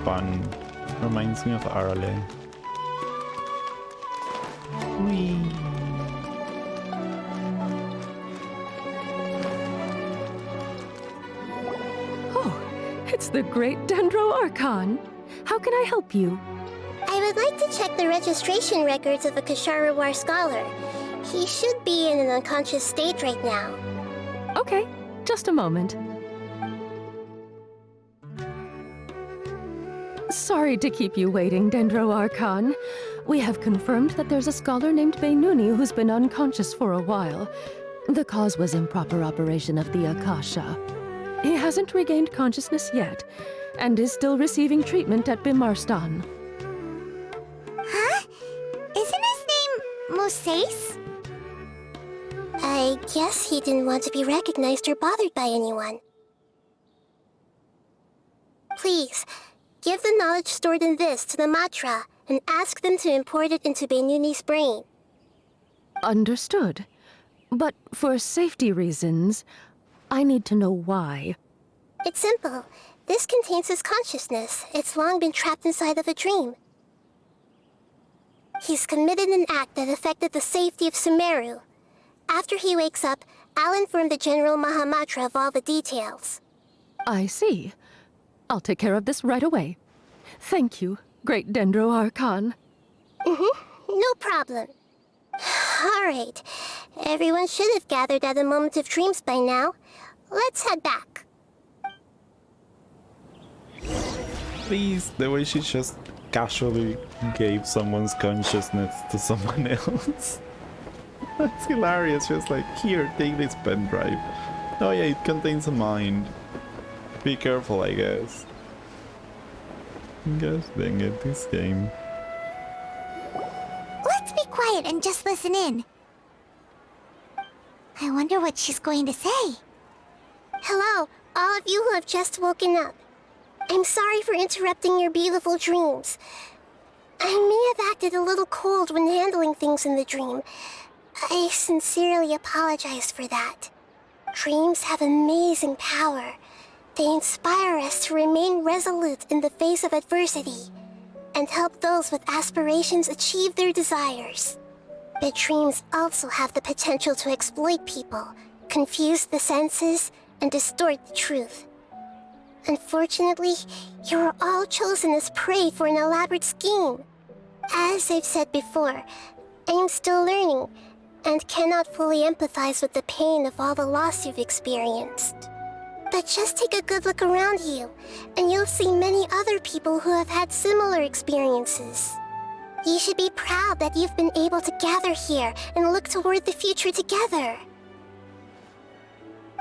fun. Reminds me of Arale. Whee! Oh, it's the great Dendro Archon. How can I help you? I would like to check the registration records of a Kasharawar scholar. He should be in an unconscious state right now. Okay, just a moment. Sorry to keep you waiting, Dendro Archon. We have confirmed that there's a scholar named Beinuni who's been unconscious for a while. The cause was improper operation of the Akasha. He hasn't regained consciousness yet, and is still receiving treatment at Bimarstan. Huh? Isn't his name Moses? I guess he didn't want to be recognized or bothered by anyone. Please, give the knowledge stored in this to the Matra and ask them to import it into Beinuni's brain. Understood. But for safety reasons, I need to know why. It's simple. This contains his consciousness. It's long been trapped inside of a dream. He's committed an act that affected the safety of Sumeru. After he wakes up, I'll inform the General Mahamatra of all the details. I see. I'll take care of this right away. Thank you, Great Dendro Archon. No problem. Alright. Everyone should have gathered at the Moment of Dreams by now. Let's head back. Please, the way she just casually gave someone's consciousness to someone else. That's hilarious. Just like, here, take this pen drive. Oh yeah, it contains a mind. Be careful, I guess. Gosh dang it, this game. Let's be quiet and just listen in. I wonder what she's going to say. Hello, all of you who have just woken up. I'm sorry for interrupting your beautiful dreams. I may have acted a little cold when handling things in the dream. I sincerely apologize for that. Dreams have amazing power. They inspire us to remain resolute in the face of adversity and help those with aspirations achieve their desires. But dreams also have the potential to exploit people, confuse the senses, and distort the truth. Unfortunately, you are all chosen as prey for an elaborate scheme. As I've said before, I am still learning and cannot fully empathize with the pain of all the loss you've experienced. But just take a good look around you, and you'll see many other people who have had similar experiences. You should be proud that you've been able to gather here and look toward the future together.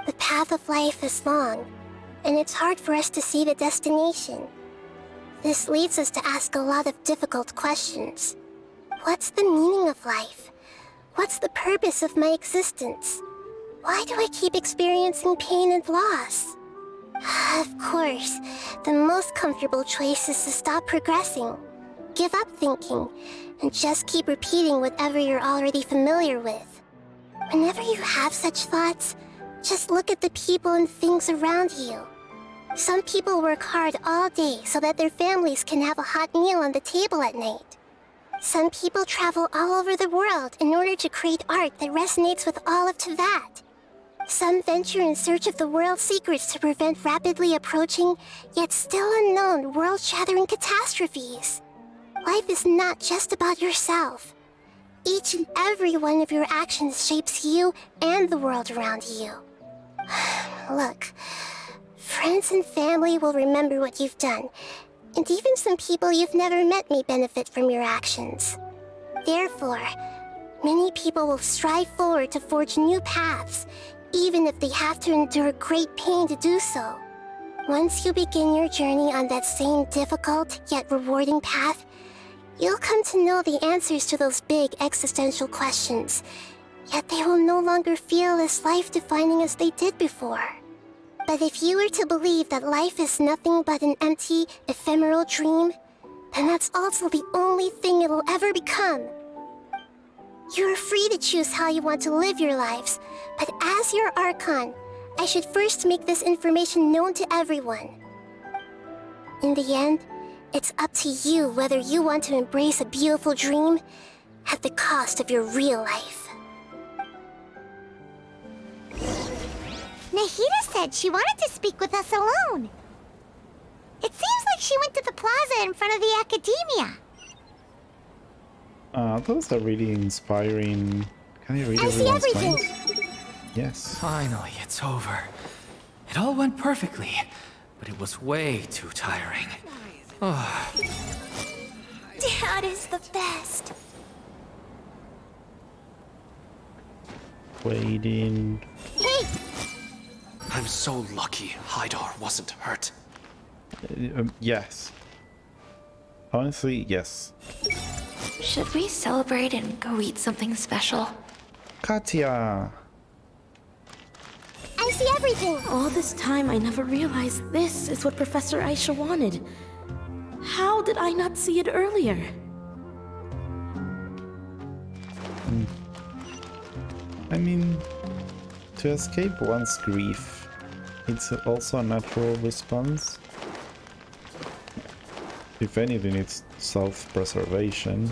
The path of life is long, and it's hard for us to see the destination. This leads us to ask a lot of difficult questions. What's the meaning of life? What's the purpose of my existence? Why do I keep experiencing pain and loss? Of course, the most comfortable choice is to stop progressing, give up thinking, and just keep repeating whatever you're already familiar with. Whenever you have such thoughts, just look at the people and things around you. Some people work hard all day so that their families can have a hot meal on the table at night. Some people travel all over the world in order to create art that resonates with all of Teyvat. Some venture in search of the world's secrets to prevent rapidly approaching, yet still unknown, world-shattering catastrophes. Life is not just about yourself. Each and every one of your actions shapes you and the world around you. Look, friends and family will remember what you've done, and even some people you've never met may benefit from your actions. Therefore, many people will strive forward to forge new paths, even if they have to endure great pain to do so. Once you begin your journey on that same difficult yet rewarding path, you'll come to know the answers to those big existential questions, yet they will no longer feel as life-defining as they did before. But if you were to believe that life is nothing but an empty, ephemeral dream, then that's also the only thing it'll ever become. You're free to choose how you want to live your lives, but as your Archon, I should first make this information known to everyone. In the end, it's up to you whether you want to embrace a beautiful dream at the cost of your real life. Nahida said she wanted to speak with us alone. It seems like she went to the plaza in front of the academia. Those are really inspiring. Can you read I see everyone's everything. mind? Yes. Finally, it's over. It all went perfectly, but it was way too tiring. Oh. Dad is the best. Waiting. Hey! I'm so lucky Hydar wasn't hurt. Yes. Honestly, yes. Should we celebrate and go eat something special? Katya! I see everything. All this time, I never realized this is what Professor Aisha wanted. How did I not see it earlier? I mean, to escape one's grief, it's also a natural response. If anything, it's self-preservation,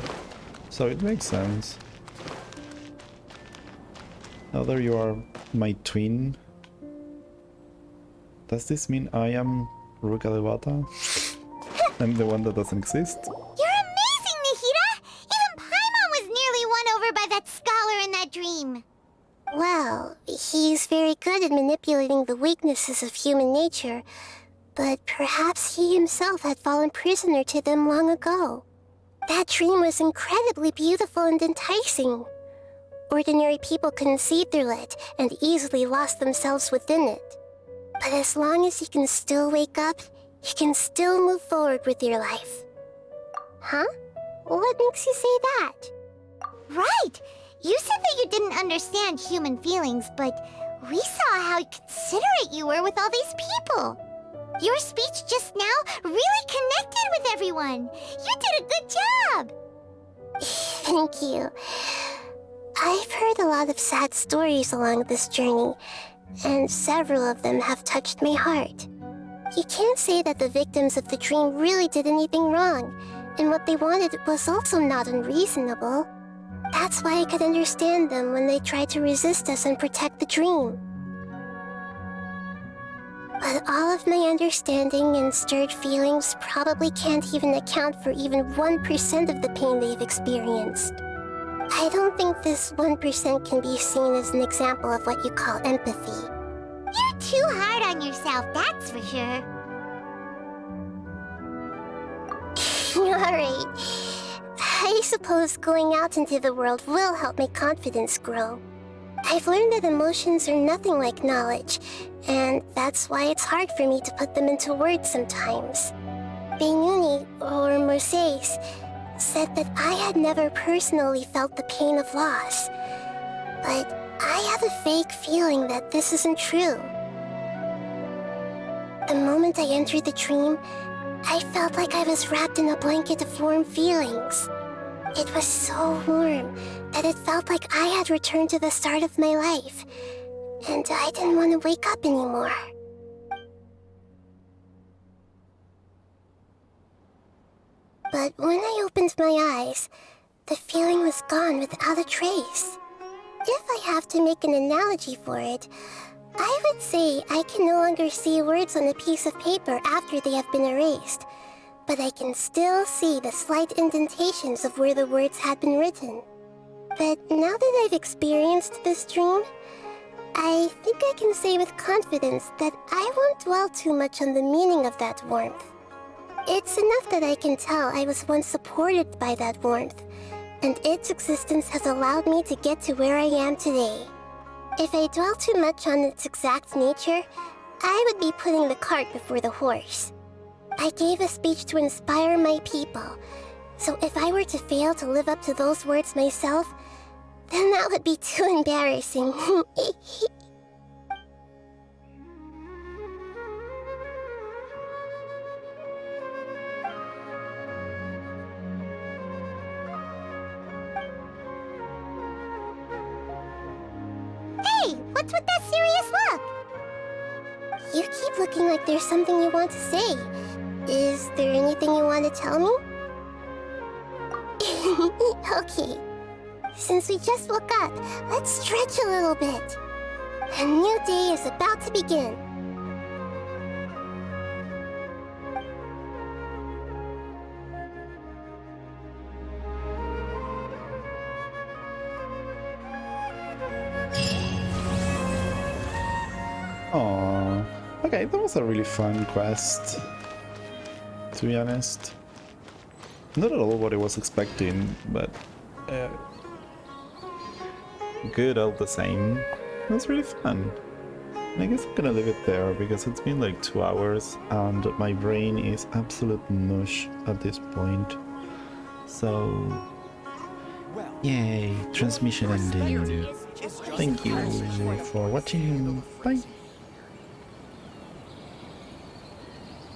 so it makes sense. Now that you are my twin, does this mean I am Ruka Devata? I'm the one that doesn't exist? You're amazing, Nahida! Even Paimon was nearly won over by that scholar in that dream. Well, he's very good at manipulating the weaknesses of human nature, but perhaps he himself had fallen prisoner to them long ago. That dream was incredibly beautiful and enticing. Ordinary people couldn't see through it and easily lost themselves within it. But as long as you can still wake up, you can still move forward with your life. Huh? What makes you say that? Right! You said that you didn't understand human feelings, but we saw how considerate you were with all these people. Your speech just now really connected with everyone. You did a good job. Thank you. I've heard a lot of sad stories along this journey, and several of them have touched my heart. You can't say that the victims of the dream really did anything wrong, and what they wanted was also not unreasonable. That's why I could understand them when they tried to resist us and protect the dream. But all of my understanding and stirred feelings probably can't even account for even 1% of the pain they've experienced. I don't think this 1% can be seen as an example of what you call empathy. You're too hard on yourself, that's for sure. Alright. I suppose going out into the world will help my confidence grow. I've learned that emotions are nothing like knowledge, and that's why it's hard for me to put them into words sometimes. Beinuni, or Oromasdis, said that I had never personally felt the pain of loss, but I have a vague feeling that this isn't true. The moment I entered the dream, I felt like I was wrapped in a blanket of warm feelings. It was so warm that it felt like I had returned to the start of my life, and I didn't want to wake up anymore. But when I opened my eyes, the feeling was gone without a trace. If I have to make an analogy for it, I would say I can no longer see words on a piece of paper after they have been erased, but I can still see the slight indentations of where the words had been written. But now that I've experienced this dream, I think I can say with confidence that I won't dwell too much on the meaning of that warmth. It's enough that I can tell I was once supported by that warmth, and its existence has allowed me to get to where I am today. If I dwell too much on its exact nature, I would be putting the cart before the horse. I gave a speech to inspire my people, so if I were to fail to live up to those words myself, then that would be too embarrassing. Hey, what's with that serious look? You keep looking like there's something you want to say. Is there anything you want to tell me? Okay. Since we just woke up, let's stretch a little bit. A new day is about to begin. Oh, okay, that was a really fun quest, to be honest. Not at all what I was expecting, but good all the same. It was really fun. And I guess I'm gonna leave it there because it's been like 2 hours and my brain is absolute mush at this point. So, yay, transmission ending. Thank you for watching. Bye.